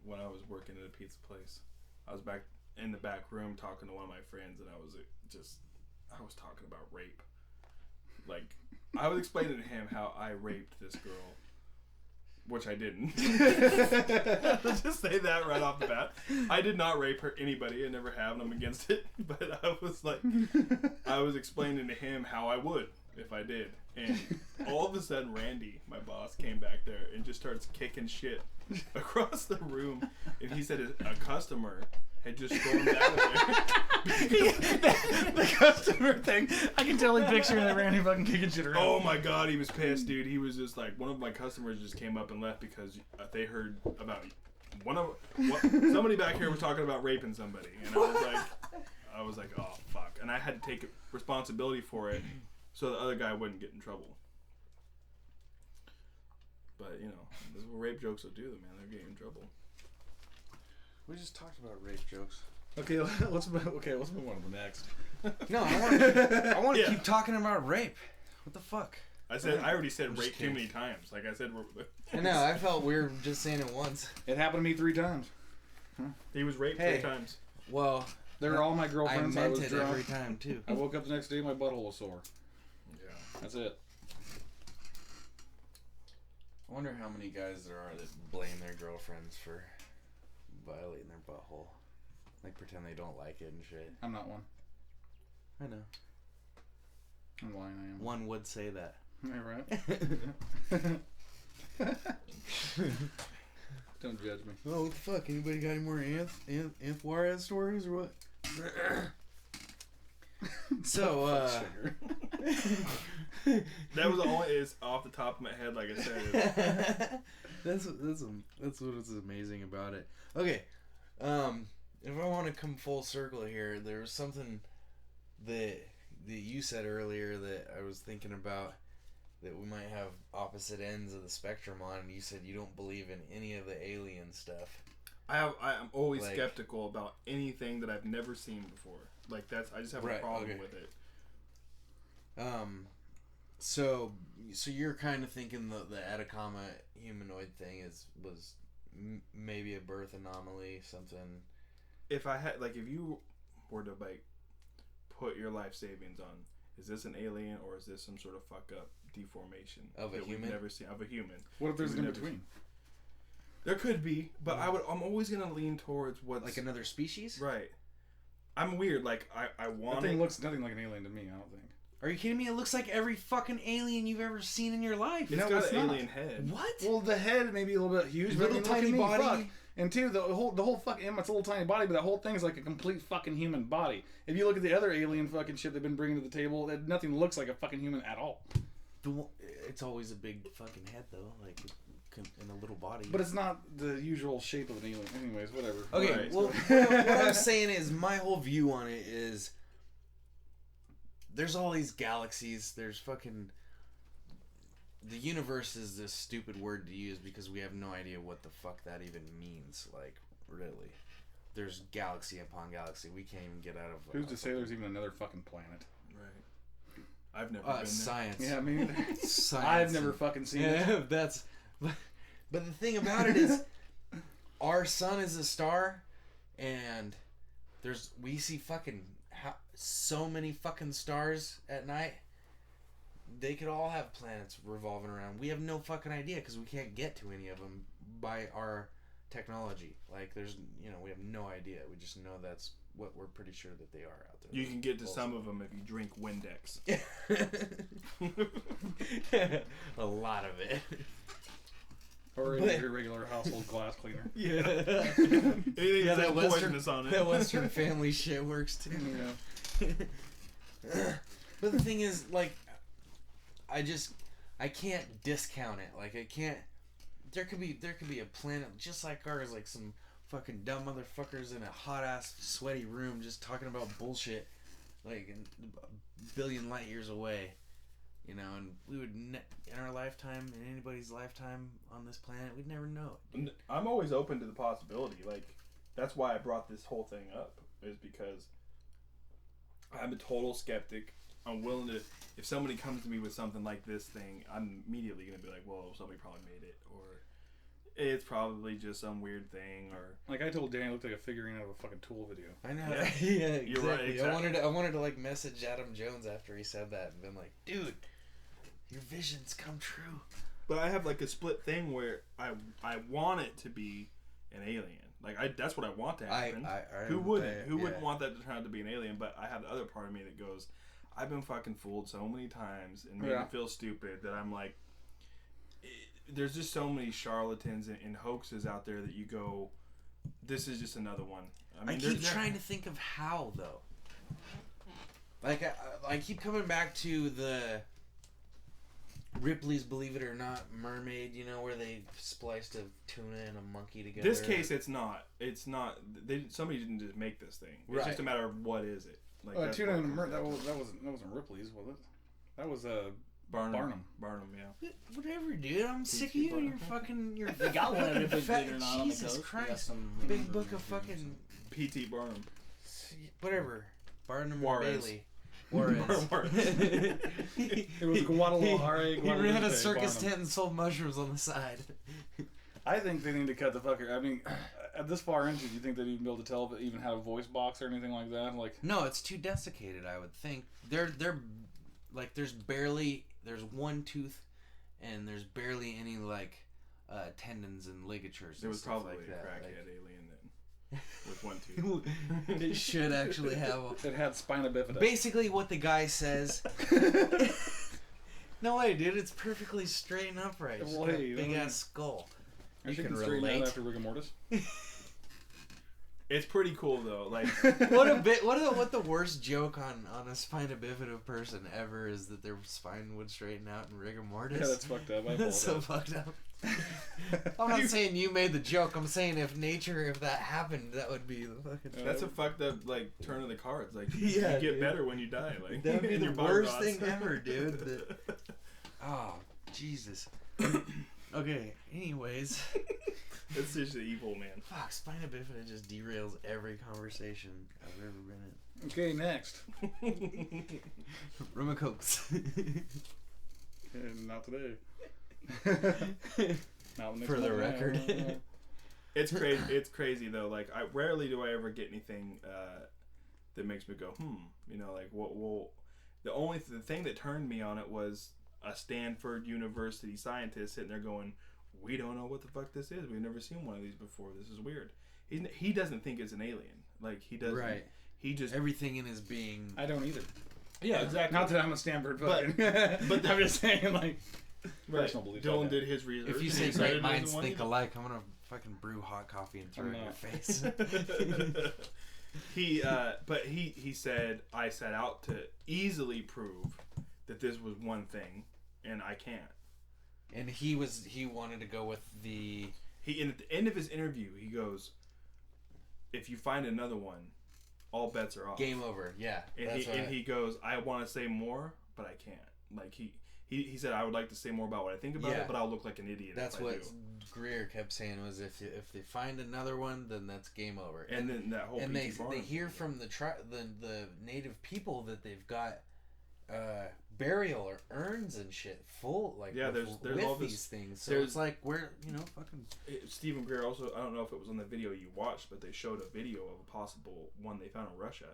when I was working at a pizza place. I was back in the back room talking to one of my friends, and I was talking about rape. Like, I was explaining to him how I raped this girl, which I didn't. Let's just say that right off the bat. I did not rape anybody. I never have, and I'm against it. But I was explaining to him how I would if I did. And all of a sudden, Randy, my boss, came back there and just starts kicking shit across the room. And he said a customer had just stormed out of there. the customer thing. I can totally picture that Randy fucking kicking shit around. Oh my god, he was pissed, dude. He was just like, one of my customers just came up and left because they heard about somebody back here was talking about raping somebody, and I was like, oh fuck, and I had to take responsibility for it so the other guy wouldn't get in trouble. But you know, this is what rape jokes will do, man. They're getting in trouble. We just talked about rape jokes. Okay, let's move on to the next. No, I want to Yeah. keep talking about rape. What the fuck? I already said I'm rape just too kidding. many times. Like I said, I know. I felt weird just saying it once. It happened to me 3 times. he was raped Hey. 3 times. Well, They were all my I girlfriends. I meant was it drunk. every time too. I woke up the next day, my butthole was sore. Yeah. That's it. I wonder how many guys there are that blame their girlfriends for violating their butthole. Like pretend they don't like it and shit. I'm not one. I know. I'm lying. I am. One would say that. Yeah, right. Don't judge me. Oh, what the fuck? Anybody got any more Anth Juarez stories or what? So, That was all is off the top of my head, like I said. that's what's amazing about it. Okay, if I want to come full circle here, there was something that you said earlier that I was thinking about, that we might have opposite ends of the spectrum on, and you said you don't believe in any of the alien stuff. I'm always Like- skeptical about anything that I've never seen before. Like I just have a Right, problem okay. with it. So you're kind of thinking the Atacama humanoid thing was maybe a birth anomaly, something. If you were to put your life savings on, is this an alien or is this some sort of fuck up deformation Of a that human? we've never seen of a human? What if there's an We've in never between? There could be, but I'm always gonna lean towards what's Like another species? right. I'm weird. Like I That want thing it. looks nothing like an alien to me. I don't think. Are you kidding me? It looks like every fucking alien you've ever seen in your life. It's No, got it's an not. alien head. What? Well, the head may be a little bit huge, but I Little mean, look at tiny me, body. fuck. And two, the whole fucking it's a little tiny body, but that whole thing is like a complete fucking human body. If you look at the other alien fucking shit they've been bringing to the table, nothing looks like a fucking human at all. It's always a big fucking head though, like in a little body. But it's not the usual shape of an alien. Anyways, whatever. Okay, Right. well, what I'm saying is my whole view on it is there's all these galaxies. There's fucking the universe is this stupid word to use because we have no idea what the fuck that even means. Like, really, there's galaxy upon galaxy. We can't even get out of. Who's to say there's even another fucking planet? Right. I've never been there. Science. Yeah, me neither. Science. I've never fucking seen it. Yeah, that's. But the thing about it is, our sun is a star, and we see fucking so many fucking stars at night. They could all have planets revolving around. We have no fucking idea because we can't get to any of them by our technology. Like, we have no idea. We just know that's what we're pretty sure that they are out there. You can get to some of them if you drink Windex. A lot of it. Or But- your regular household glass cleaner. Yeah. Anything Yeah, that's that Western, poisonous on it. that Western family shit works too. Yeah. But the thing is, like, I can't discount it. Like, I can't. There could be a planet just like ours, like some fucking dumb motherfuckers in a hot ass sweaty room just talking about bullshit, like a billion light years away. You know, and we would, in our lifetime, in anybody's lifetime on this planet, we'd never know it. I'm always open to the possibility. Like, that's why I brought this whole thing up, is because I'm a total skeptic. I'm willing to, if somebody comes to me with something like this thing, I'm immediately going to be like, well, somebody probably made it, or it's probably just some weird thing, or... Like I told Dan, it looked like a figurine out of a fucking Tool video. I know. Yeah. Yeah, exactly. You're right, exactly. I wanted to like message Adam Jones after he said that and been like, dude, your visions come true. But I have like a split thing where I want it to be an alien. Like that's what I want to happen. Who wouldn't? Who wouldn't want that to turn out to be an alien? But I have the other part of me that goes, I've been fucking fooled so many times and made me feel stupid that I'm like, there's just so many charlatans and hoaxes out there that you go, this is just another one. I keep trying to think of how though. Like I keep coming back to the Ripley's Believe It or Not Mermaid, you know, where they spliced a tuna and a monkey together. This case, it's not. It's not. Somebody didn't just make this thing. It's Right. just a matter of what is it. Like tuna and that wasn't Ripley's, was it? That was Barnum. Barnum, yeah. Whatever, dude. I'm sick of you and your fucking They got one of Ripley's Believe It or Not on the Jesus coast. Christ. Some Big book of fucking P.T. Barnum. whatever. Barnum Juarez. Bailey. Juarez. It was Guadalajara. He ran a circus tent and sold mushrooms on the side. I think they need to cut the fucker. I mean, at this far into, do you think they'd even be able to tell if it even had a voice box or anything like that? Like, No, it's too desiccated, I would think. They're like there's one tooth and there's barely any like tendons and ligatures. There was and stuff probably like a that. crackhead alien then with one tooth. It should actually have it had spina bifida. basically what the guy says. No way, dude. It's perfectly straight and upright. It's Well, got hey, a big ass skull. You can can straighten relate. that after rigor mortis. It's pretty cool though. Like What the worst joke on a spina bifida person ever is that their spine would straighten out in rigor mortis. Yeah, that's fucked up. I That's so apologize. fucked up. I'm not saying you made the joke. I'm saying if that happened, that would be the fucking. that's a fucked up like turn of the cards. Like Yeah, you get dude. better when you die. Like That would be and the your body worst rots. thing ever, dude. Oh, Jesus. Okay. Anyways, It's just evil, man. fuck. Spina bifida just derails every conversation I've ever been in. Okay, next. Rum and cokes. And not today. Not next For the month. record. It's crazy. It's crazy though. Like I rarely do I ever get anything that makes me go, You know, like what? Well, the thing that turned me on it was a Stanford University scientist sitting there going, "We don't know what the fuck this is. We've never seen one of these before. This is weird." He doesn't think it's an alien. Like he doesn't. Right. He just. Everything in his being. I don't either. Yeah, exactly. Not that I'm a Stanford But- fucking. but I'm just saying, like, Right. personal belief. Dylan did his research. If you and say he decided great it minds doesn't think want alike, I'm gonna fucking brew hot coffee and throw it in your not. face. But he said I set out to easily prove that this was one thing, and I can't. And he wanted to go with the. And at the end of his interview, he goes, "If you find another one, all bets are off." Game over, yeah. And he goes, "I want to say more, but I can't." Like he said, "I would like to say more about what I think about it, but I'll look like an idiot." That's if what I do. Greer kept saying was if they find another one, then that's game over. And then that whole and P.T. they Barnum hear thing. from the native people that they've got burial or urns and shit full like there's with all this, these things. So there's- it's like we're fucking. Stephen Greer also, I don't know if it was on the video you watched, but they showed a video of a possible one they found in Russia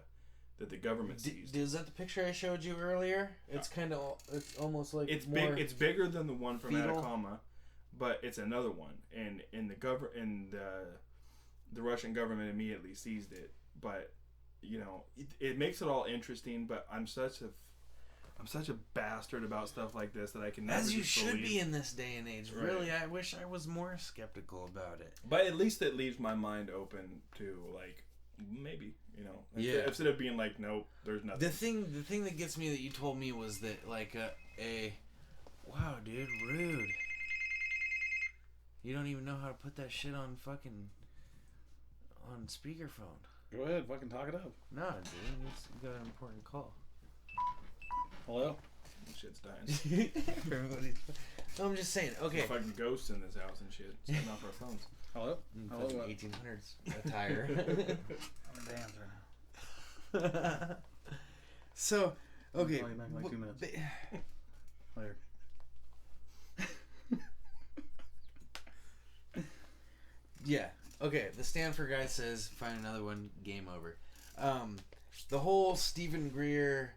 that the government seized. Is that the picture I showed you earlier? It's kind of it's almost like It's more big. It's bigger than the one from fetal. Atacama, but it's another one, and the Russian government immediately seized it. But it makes it all interesting. But I'm such a bastard about stuff like this that I can never as you just should believe. be in this day and age. Right. Really, I wish I was more skeptical about it. But at least it leaves my mind open to like maybe instead of being like nope, there's nothing. The thing that gets me that you told me was that like wow, dude, rude. You don't even know how to put that shit on fucking on speakerphone. Go ahead, fucking talk it up. Nah, dude, you got an important call. Hello? Shit's dying. Everybody's. No, I'm just saying. Okay. Fucking ghosts in this house and shit, setting off our phones. Hello? Hello? Fucking What? 1800s attire. I'm a dancer. So, okay. I'll call you back in like 2 minutes. Later. Yeah. Okay. The Stanford guy says, "Find another one. Game over." The whole Stephen Greer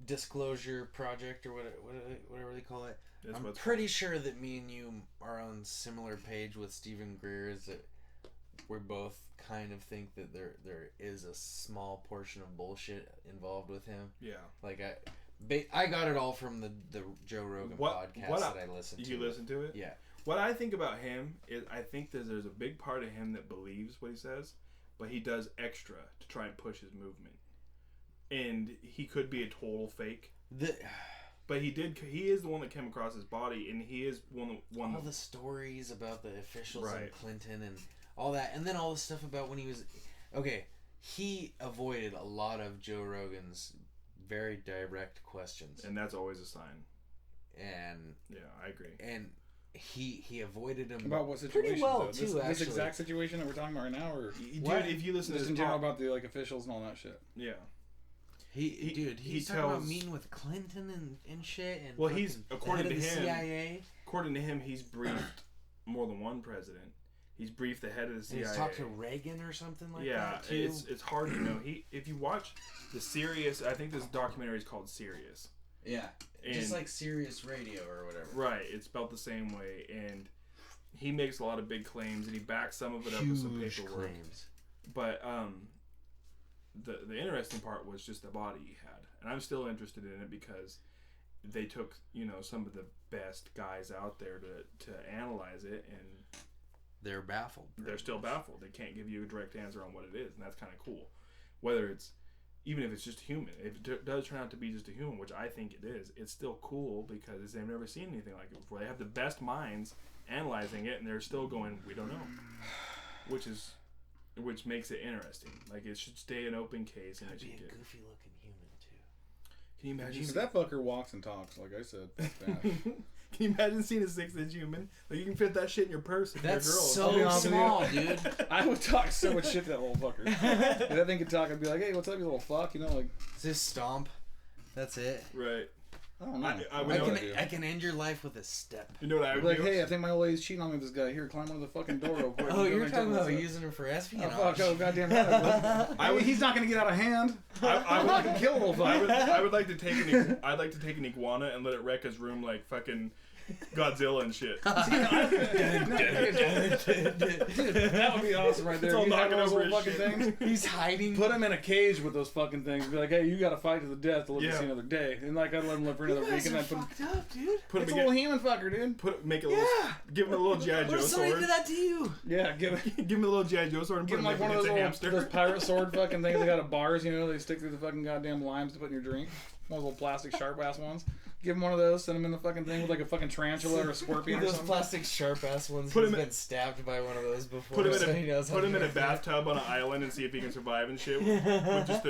disclosure project or whatever they call it. That's I'm what's pretty sure that me and you are on similar page with Stephen Greer. Is that we both kind of think that there is a small portion of bullshit involved with him. Yeah. Like I got it all from the Joe Rogan podcast that I listened to. You listen to it? Yeah. What I think about him is I think that there's a big part of him that believes what he says, but he does extra to try and push his movement. and he could be a total fake. But he is the one that came across his body, and he is one. All the stories about the officials Right. and Clinton and all that, and then all the stuff about when he was. Okay, he avoided a lot of Joe Rogan's very direct questions, And that's always a sign. and Yeah, I agree. and he avoided him About what situation? pretty well though? too. This actually, exact situation that we're talking about right now, or Dude, What? if you listen to just this in general about the like officials and all that shit? yeah. he's talking about tells- meeting with Clinton and shit. And Well, he's fucking the according head to of the him. CIA. According to him, he's briefed more than one president. He's briefed the head of the And CIA. he's talked to Reagan or something like yeah, that too. it's hard to know. If you watch the Sirius, I think this documentary is called Sirius. Yeah, And- just like Sirius Radio or whatever. Right, it's spelled the same way, and he makes a lot of big claims, and he backs some of it up with some Huge paperwork. claims. But the interesting part was just the body he had, and I'm still interested in it because they took some of the best guys out there to analyze it, and They're baffled. they're still baffled. They can't give you a direct answer on what it is, and that's kind of cool. Whether it's even if it's just human, if it does turn out to be just a human, which I think it is, it's still cool because they've never seen anything like it before. They have the best minds analyzing it, and they're still going, we don't know, which makes it interesting. Like it should stay an open case, and it Be should a get. goofy looking human too. Can you imagine? If that fucker walks and talks, like I said, fuck that. Can you imagine seeing a 6-inch human? Like you can fit that shit in your purse. If That's you're a girl. so I'll be honest with small, you. dude. I would talk so much shit to that little fucker. If that thing could talk, I'd be like, "Hey, what's up, you little fuck?" Like, Just stomp. That's it. Right. I don't know. I would know I can end your life with a step. You know what I I'd would be like, do? "Hey, I think my old lady's cheating on me with this guy. Here, climb under the fucking door real quick." Oh, And you're go talking and about tell me using him for Oh, espionage. fuck, oh, goddamn right. I mean, he's not going to get out of hand. I would I can kill a little I fucker. would like to take I'd like to take an iguana and let it wreck his room like fucking Godzilla and shit. That would be awesome right there. It's all You have knocking those over little his fucking shit. things. He's hiding. Put him in a cage with those fucking things. Be like, hey, you got to fight to the death to live to Yeah. see another day. And like, I'd let him live for another You week, guys and are then fucked up, dude. Put him it's a again. little human fucker, dude. Make it a little. Yeah. Give him a little GI What Joe if somebody sword. did that to you? Yeah, give Give him a little GI Joe sword and him put him like one of against those a little hamster. those pirate sword fucking things. They got a bars, they stick through the fucking goddamn limes to put in your drink. One of those little plastic sharp ass ones. Give him one of those. Send him in the fucking thing with like a fucking tarantula or a scorpion or Those something. plastic sharp ass ones. Put He's him in- been stabbed by one of those before. Put him so he in knows a how put him to in a do it. bathtub on an island and see if he can survive and shit. With just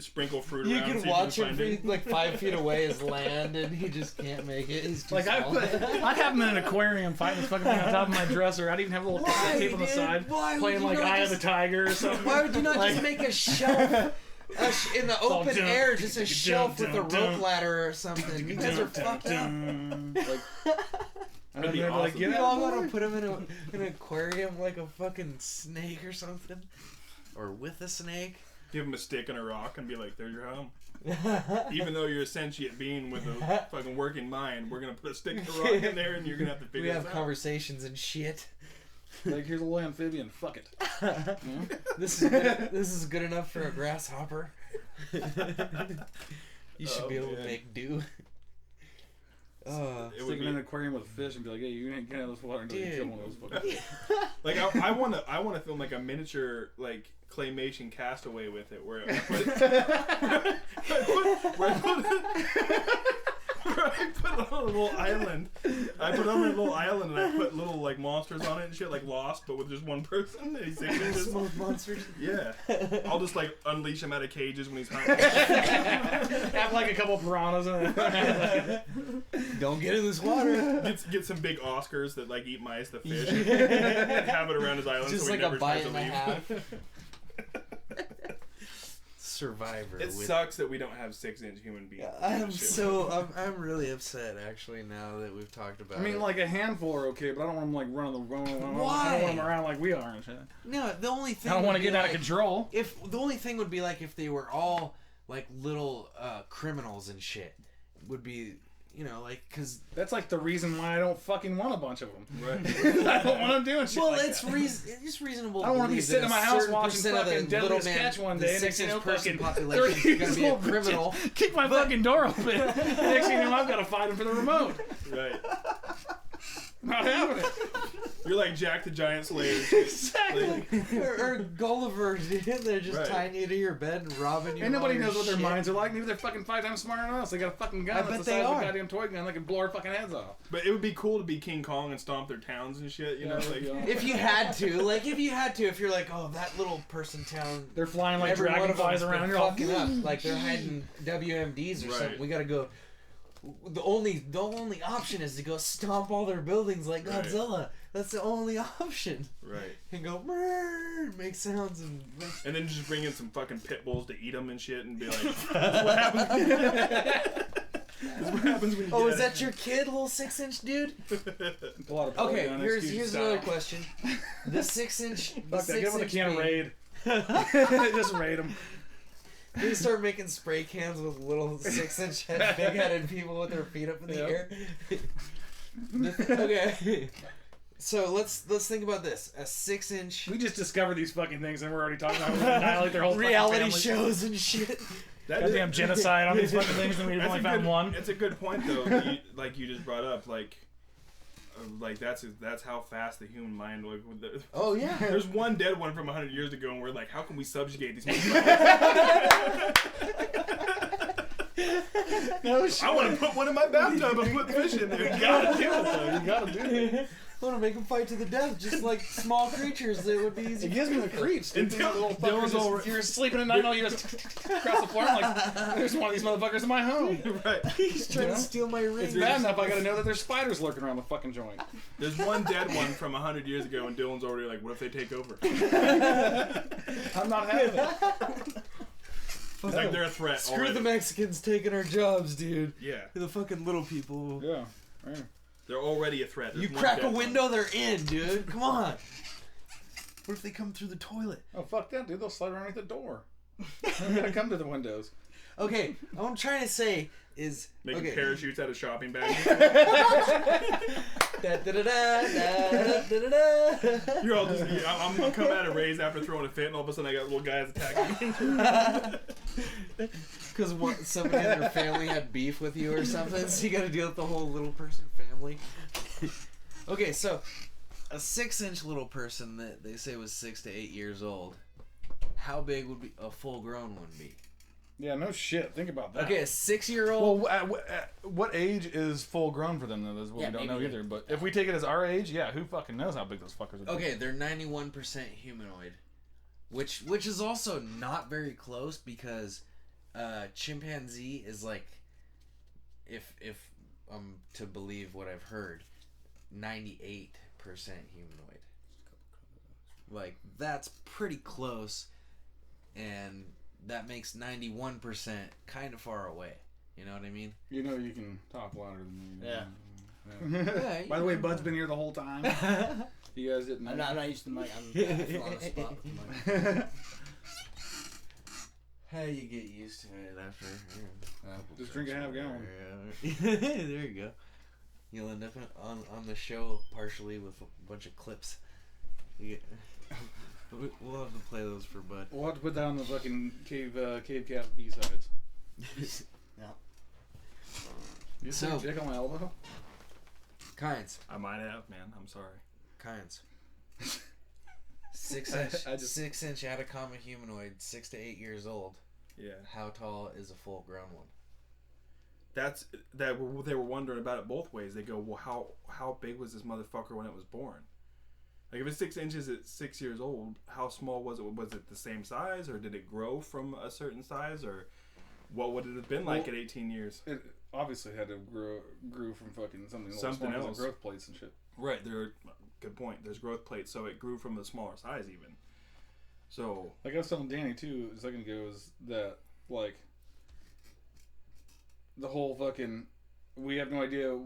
sprinkle fruit You around. can see watch if him you can find be like 5 feet away is land, and he just can't make it. He's too Like small. I'd have him in an aquarium fighting this fucking thing on top of my dresser. I'd even have a little Why, tape on the dude? side, Why would playing you like not Eye just- of the Tiger or something. Why would you not just make a shelf? In the all open dun, air, just a dun, shelf with a dun, dun. rope ladder or something. You guys are fucked up. Like, That'd be I'd awesome. like, get You out, all boy. gotta put him in an aquarium like a fucking snake or something, or with a snake. Give him a stick and a rock and be like, "There's your home." Even though you're a sentient being with a fucking working mind, we're gonna put a stick and a rock in there, and you're gonna have to We figure have this out. conversations and shit. Like, here's a little amphibian. Fuck it. This is good enough for a grasshopper. You should be able to man. make do. It Stick would him be, in an aquarium with a fish and be like, hey, you ain't getting out of this water until you kill Dude. one of those fucking fish. like I want to film like a miniature like claymation Castaway with it, where I put it on a little island. I put it on a little island and I put little like monsters on it and shit, like Lost, but with just one person. And he's just, Smoke monsters. yeah. I'll just like unleash him out of cages when he's hunting. Have like a couple piranhas in it. Don't get in this water. Get some big Oscars that like eat mice, the fish, and have it around his island Just so he like a never tries bite to and a leave. half. Survivor. It sucks that we don't have 6-inch human beings. I'm really upset actually now that we've talked about I mean, it. like a handful are okay, but I don't want them like running the road. I don't Why? want them around like we are and shit. No, the only thing I don't want to would be get out of like- control. If the only thing would be like if they were all like little criminals and shit, would be like because That's like the reason why I don't fucking want a bunch of them. Right. I don't want them doing shit. well, like it's that. it's reasonable. I don't want to be believe sitting that in my a house certain watching percent of the fucking Deadliest little man- Catch one the day. Next thing you know, 6-inch person fucking population is gonna be a little bitches criminal. Kick my fucking door open. Next thing you know, I've got to fight him for the remote. Right. Not having it. You're like Jack the Giant Slayer. Exactly. or Gulliver, dude. They're just Right. tying you to your bed and robbing you. And nobody of all knows your what their shit. minds are like. Maybe they're fucking 5 times smarter than us. They got a fucking gun I that's bet the they size of are. a goddamn toy gun. They can blow our fucking heads off. But it would be cool to be King Kong and stomp their towns and shit, you know? Like, If you had to, if you're like, oh, that little person town, They're flying like every one of dragonflies them's around. been You're all fucking up, like they're hiding WMDs or Right. something. We gotta go. The only option is to go stomp all their buildings like Right. Godzilla. That's the only option. right. And go, "Brrr," make sounds and. And then just bring in some fucking pit bulls to eat them and shit and be like, what happens? This is what happens when you Oh, get is that your kid, little 6-inch dude? a lot of Okay, polygon here's execution another style. question. The 6-inch. Fuck that. Get them with a can of Raid. Just raid them. They start making spray cans with little 6-inch big-headed people with their feet up in the air. Okay, so let's think about this: a 6-inch We just discovered these fucking things and we're already talking about how we annihilate their whole fucking reality family. shows and shit. Goddamn genocide on these fucking things and we've only found one. It's a good point though. That you just brought up, like that's how fast the human mind. Like, Oh yeah. there's one dead one from 100 years ago, and we're like, how can we subjugate these people? No shit. I want to put one in my bathtub and put fish in there. You gotta do it though. You gotta do it. I want to make them fight to the death, just like small creatures. It would be easy. It gives me the creeps. Dude. Until These little Dylan's fuckers all- just, you're sleeping at night and all you just across the floor. I'm like, there's one of these motherfuckers in my home. Right. He's trying You know? to steal my ring. It's bad enough I gotta know that there's spiders lurking around the fucking joint. There's one dead one from 100 years ago, and Dylan's already like, what if they take over? I'm not having it. It's like they're a threat. Screw already. the Mexicans taking our jobs, dude. Yeah, The fucking little people. Yeah. Right. they're already a threat. There's You one crack a dead one. window, they're in, dude. Come on. What if they come through the toilet? Oh, fuck that, dude. They'll slide underneath the door. They gotta come to the windows. Okay, what I'm trying to say is Making okay. parachutes out of shopping bags. Da-da-da-da-da-da-da-da. You're all just. I'm gonna come out of Ray's after throwing a fit, and all of a sudden I got little guys attacking me. Because somebody in their family had beef with you or something, so you got to deal with the whole little person family. Okay, so a 6-inch little person that they say was 6 to 8 years old. How big would be a full-grown one be? Yeah, no shit. Think about that. Okay, a 6-year-old. Well, at what age is full grown for them though? That's what Yeah, we don't know maybe- either. But if we take it as our age, yeah, who fucking knows how big those fuckers would be? Okay, they're 91% humanoid, which is also not very close because chimpanzee is like, if I'm to believe what I've heard, 98% humanoid. Like that's pretty close, and that makes 91% kind of far away. You know what I mean? You know you can talk louder than me. Yeah. Yeah, By the way, Bud's been here the whole time. You guys didn't know. I'm not used to the mic. I feel on the spot with the mic. How you get used to it after? Just drink a half gallon. There you go. You'll end up on the show partially with a bunch of clips. We'll have to play those for Bud. We'll have to put that on the fucking CaveCast B-sides. Yeah. You see So- a dick on my elbow? Kinds. I might have, man. I'm sorry. Kinds. 6-inch, I just- 6-inch Atacama humanoid, 6 to 8 years old. Yeah. How tall is a full-grown one? They were wondering about it both ways. They go, well, how big was this motherfucker when it was born? Like if it's 6 inches at 6 years old, how small was it? Was it the same size, or did it grow from a certain size, or what would it have been like at 18 years? It obviously had to grew from fucking something Something else. else. Growth plates and shit. Right. Good point. There's growth plates, so it grew from a smaller size even. So Like I was telling Danny too a second ago, is that like the whole fucking we have no idea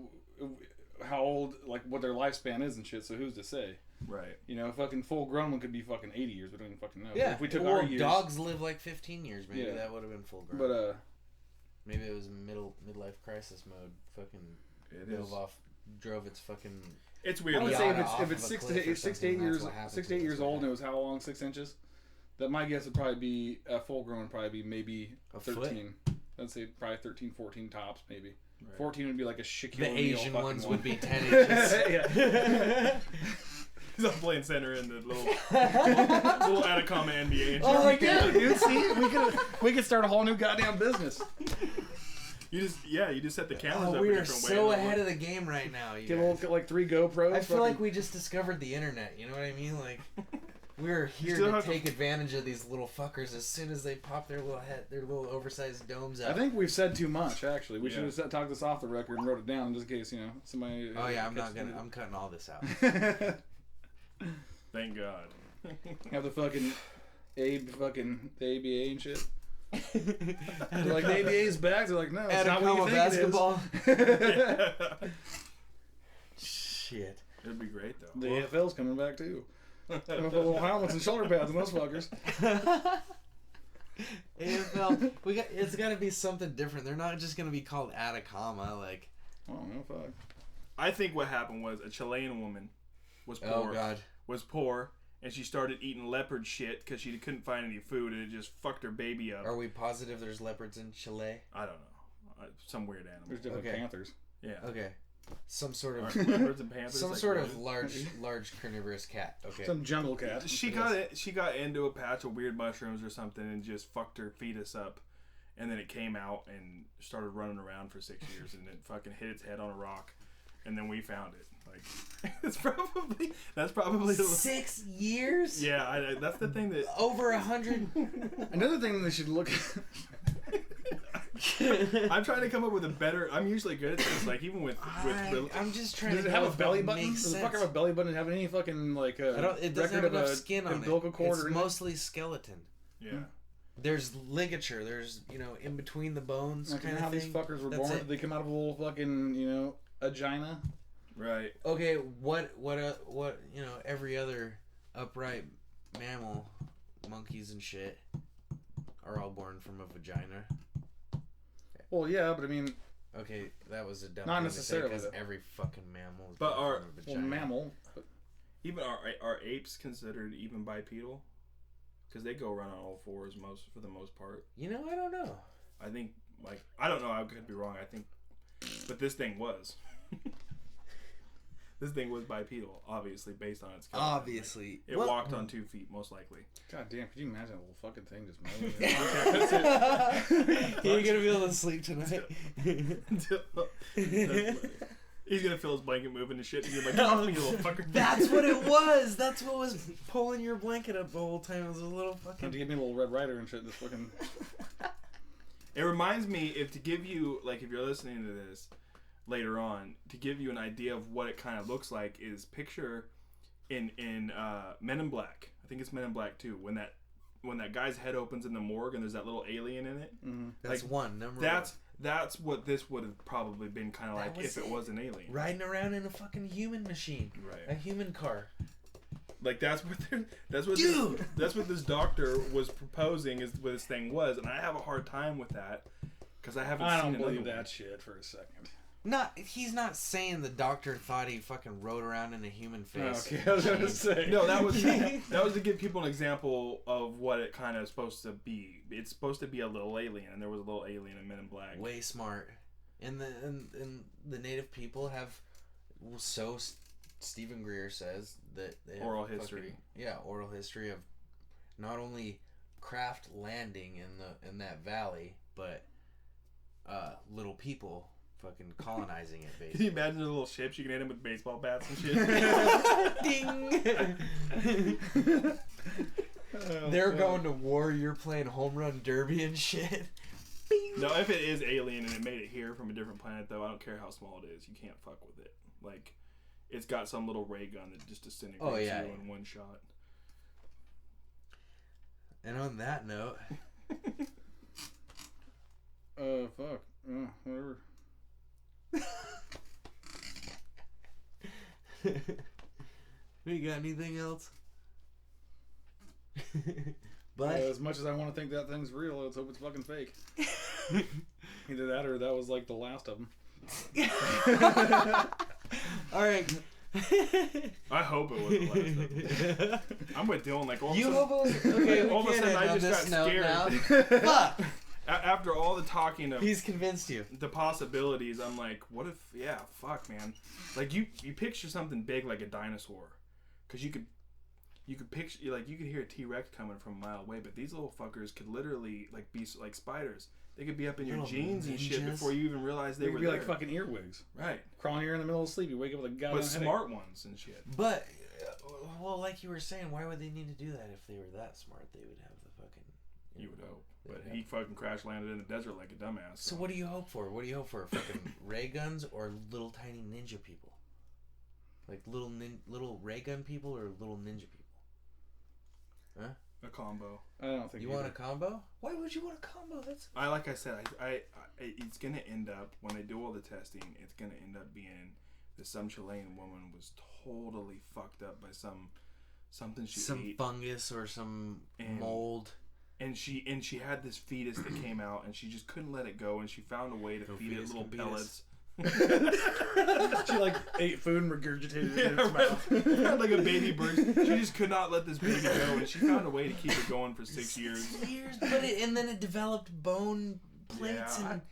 how old, like what their lifespan is and shit. So who's to say? right. You know, fucking full grown one could be fucking 80 years. We don't even fucking know. Yeah. But if we took or our years, dogs live like 15 years. Maybe Yeah. that would have been full-grown. but Maybe it was midlife crisis mode. Fucking It dove is. off, drove its fucking. It's I weird. would Yeah, say off if of it's a 6 cliff to or 8, 6 to something, 8 years, that's what happened 6 to to 8 us years with old, and that. it was how long? 6 inches. That my guess would probably be full grown would probably be maybe A foot? 13. I'd say probably 13, 14 tops maybe. 14 would be like a Shaquille The O'Neal Asian fucking ones one. would be 10 inches. Yeah. He's up playing center in the little Atacama NBA. Oh my god, dude! See, we could start a whole new goddamn business. You just set the cameras up We a are different way. so ahead of the game right now. You Get guys. like 3 GoPros. I feel like we just discovered the internet. You know what I mean? Like we're here to take advantage of these little fuckers as soon as they pop their little oversized domes out. I think we've said too much. Actually, we should have talked this off the record and wrote it down just in case somebody. Oh yeah, I'm cutting all this out. Thank God. Have the fucking ABA and shit. They're like, the ABA's back. They're like, no, it's not what you think basketball. it is. Shit. It'd be great though. The AFL's coming back too. With little helmets and shoulder pads and those fuckers. AFL, it's got to be something different. They're not just gonna be called Atacama. Like, Oh no, fuck. I think what happened was a Chilean woman was poor. oh god. Was poor, and she started eating leopard shit because she couldn't find any food, and it just fucked her baby up. Are we positive there's leopards in Chile? I don't know. Some weird animal. There's different Okay. panthers. Yeah. Okay. Some sort of Aren't leopards and panthers some like sort of really? large carnivorous cat. Okay. Some jungle cat. She got into a patch of weird mushrooms or something and just fucked her fetus up, and then it came out and started running around for 6 years, and it fucking hit its head on a rock, and then we found it. Like, that's probably 6 years? Yeah, that's the thing that Over 100. Another thing they should look at. I'm trying to come up with a better. I'm usually good at this. Like even with I'm just trying Does to it have know a if belly that button? makes Does the sense. fucker have a belly button? Have any fucking like It doesn't have record of enough a skin on umbilical it. cord It's or anything? mostly skeleton. yeah. There's ligature. There's in between the bones Like, kind how of these thing. fuckers were That's born? it. They come out of a little fucking vagina. Right. Okay, what every other upright mammal, monkeys and shit, are all born from a vagina. Well, yeah, but I mean, Okay, that was a dumb Not thing necessarily, because though. every fucking mammal is But born are- from a well, vagina. mammal. Even are apes considered even bipedal? Because they go around on all fours for the most part. I don't know. I think I don't know. I could be wrong. I think, but this thing was. This thing was bipedal, obviously based on its skeleton. Obviously, It walked on 2 feet, most likely. God damn, could you imagine a little fucking thing just moving? You're gonna be able to sleep tonight. He's gonna feel his blanket moving and shit. And you're like, "Get off me, you little fucker." That's what it was. That's what was pulling your blanket up the whole time. It was a little Had fucking. to give me a little Red Rider and shit. This fucking. It reminds me to give you if you're listening to this later on, to give you an idea of what it kind of looks like is picture in Men in Black. I think it's Men in Black 2 when that guy's head opens in the morgue and there's that little alien in it. Mm-hmm. That's one. That's what this would have probably been kind of That like was if it was an alien. Riding around in a fucking human machine. Right. A human car. Like that's what Dude! that's what this doctor was proposing is what this thing was, and I have a hard time with that because I haven't I seen don't another believe one. that shit for a second. He's not saying the doctor thought he fucking rode around in a human face. Okay, I was gonna say. No, that was to give people an example of what it kind of supposed to be. It's supposed to be a little alien, and there was a little alien in Men in Black. Way smart. And the native people have, so Stephen Greer says that they have Oral history. Oral history of not only craft landing in that valley, but little people fucking colonizing it, Can basically. you imagine the little ships you can hit them with baseball bats and shit? Ding! They're going to war, you're playing home run derby and shit. No, if it is alien and it made it here from a different planet, though, I don't care how small it is. You can't fuck with it. Like, it's got some little ray gun that just disintegrates you in one shot. And on that note... Fuck. Whatever. We got anything else? But As much as I want to think that thing's real, let's hope it's fucking fake. Either that or that was like the last of them. all right. I hope it was the last of it. I'm with Dylan. Like all You of a hope sudden, it was okay. all of a We sudden can't I end on just this got note scared. now. Fuck. After all the talking of He's convinced you. the possibilities, I'm like, what if? Yeah, fuck, man. Like you picture something big like a dinosaur, because you could picture like you could hear a T-Rex coming from a mile away, but these little fuckers could literally like be like spiders. They could be up in your Little jeans and shit ninjas. before you even realize they They were could be there. like fucking earwigs. Right. Crawling here in the middle of sleep. You wake up with a goddamn But headache. smart ones and shit. But, well, like you were saying, why would they need to do that if they were that smart? They would have the fucking... You would hope. But Yeah. he fucking crash landed in the desert like a dumbass. So what do you hope for? What do you hope for? Fucking ray guns or little tiny ninja people? Like little ray gun people or little ninja people? Huh? A combo. I don't think You want a combo? Why would you want a combo? That's... Like I said, it's gonna end up when they do all the testing. It's gonna end up being that some Chilean woman was totally fucked up by something she some ate, fungus or some And- mold. and she had this fetus that came out, and she just couldn't let it go, and she found a way to Go feed it fetus, little go fetus. pellets. She like ate food and regurgitated it in its mouth. Like a baby bird. She just could not let this baby go, and she found a way to keep it going for 6 years. And then it developed bone plates Yeah, and...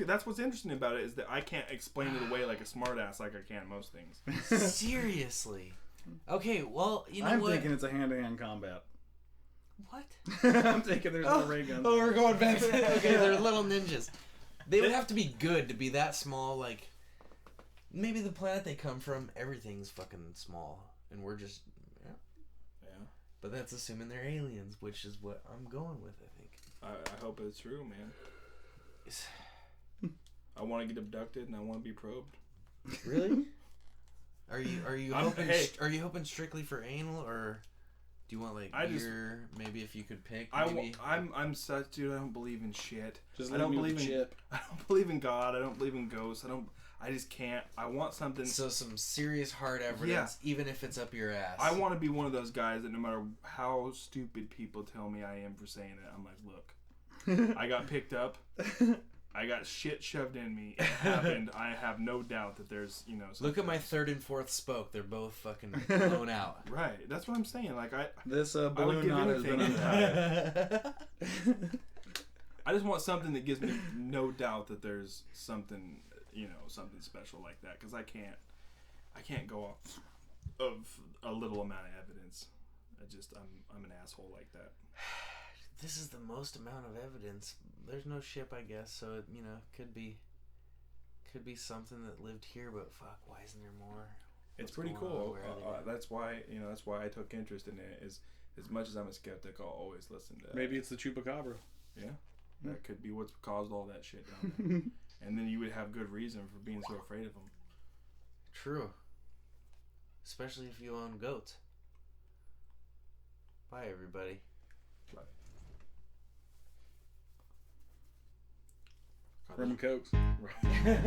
that's what's interesting about it, is that I can't explain it away like a smartass like I can most things. Seriously. Okay, well, you know I'm what? thinking it's a hand-to-hand combat. What? I'm thinking there's no ray guns. Oh, we're going back to... Okay, they're little ninjas. They would have to be good to be that small, like... Maybe the planet they come from, everything's fucking small. And we're just... Yeah. Yeah. But that's assuming they're aliens, which is what I'm going with, I think. I hope it's true, man. I want to get abducted and I want to be probed. Really? Are you hoping hey. are you hoping strictly for anal, or do you want like ear? Maybe if you could pick. Maybe. I'm such dude. I don't believe in shit. Just I don't leave me with believe the in chip. I don't believe in God. I don't believe in ghosts. I just can't. I want something. So some serious hard evidence, even if it's up your ass. I want to be one of those guys that no matter how stupid people tell me I am for saying it, I'm like, look, I got picked up. I got shit shoved in me. It happened. I have no doubt that there's, Look at my third and fourth spoke. They're both fucking blown out. Right. That's what I'm saying. Like This I would balloon give knot has been anything. untied. I just want something that gives me no doubt that there's something, something special like that. Because I can't go off of a little amount of evidence. I'm an asshole like that. This is the most amount of evidence. There's no ship, I guess, so it, could be something that lived here, but fuck, why isn't there more? It's What's pretty going on? cool. Where are they? That's why I took interest in it. Is as much as I'm a skeptic, I'll always listen to. Maybe it's the chupacabra. Yeah, that could be what's caused all that shit down there. And then you would have good reason for being so afraid of them. True. Especially if you own goats. Bye, everybody. Bye. Rum and Cokes. Right.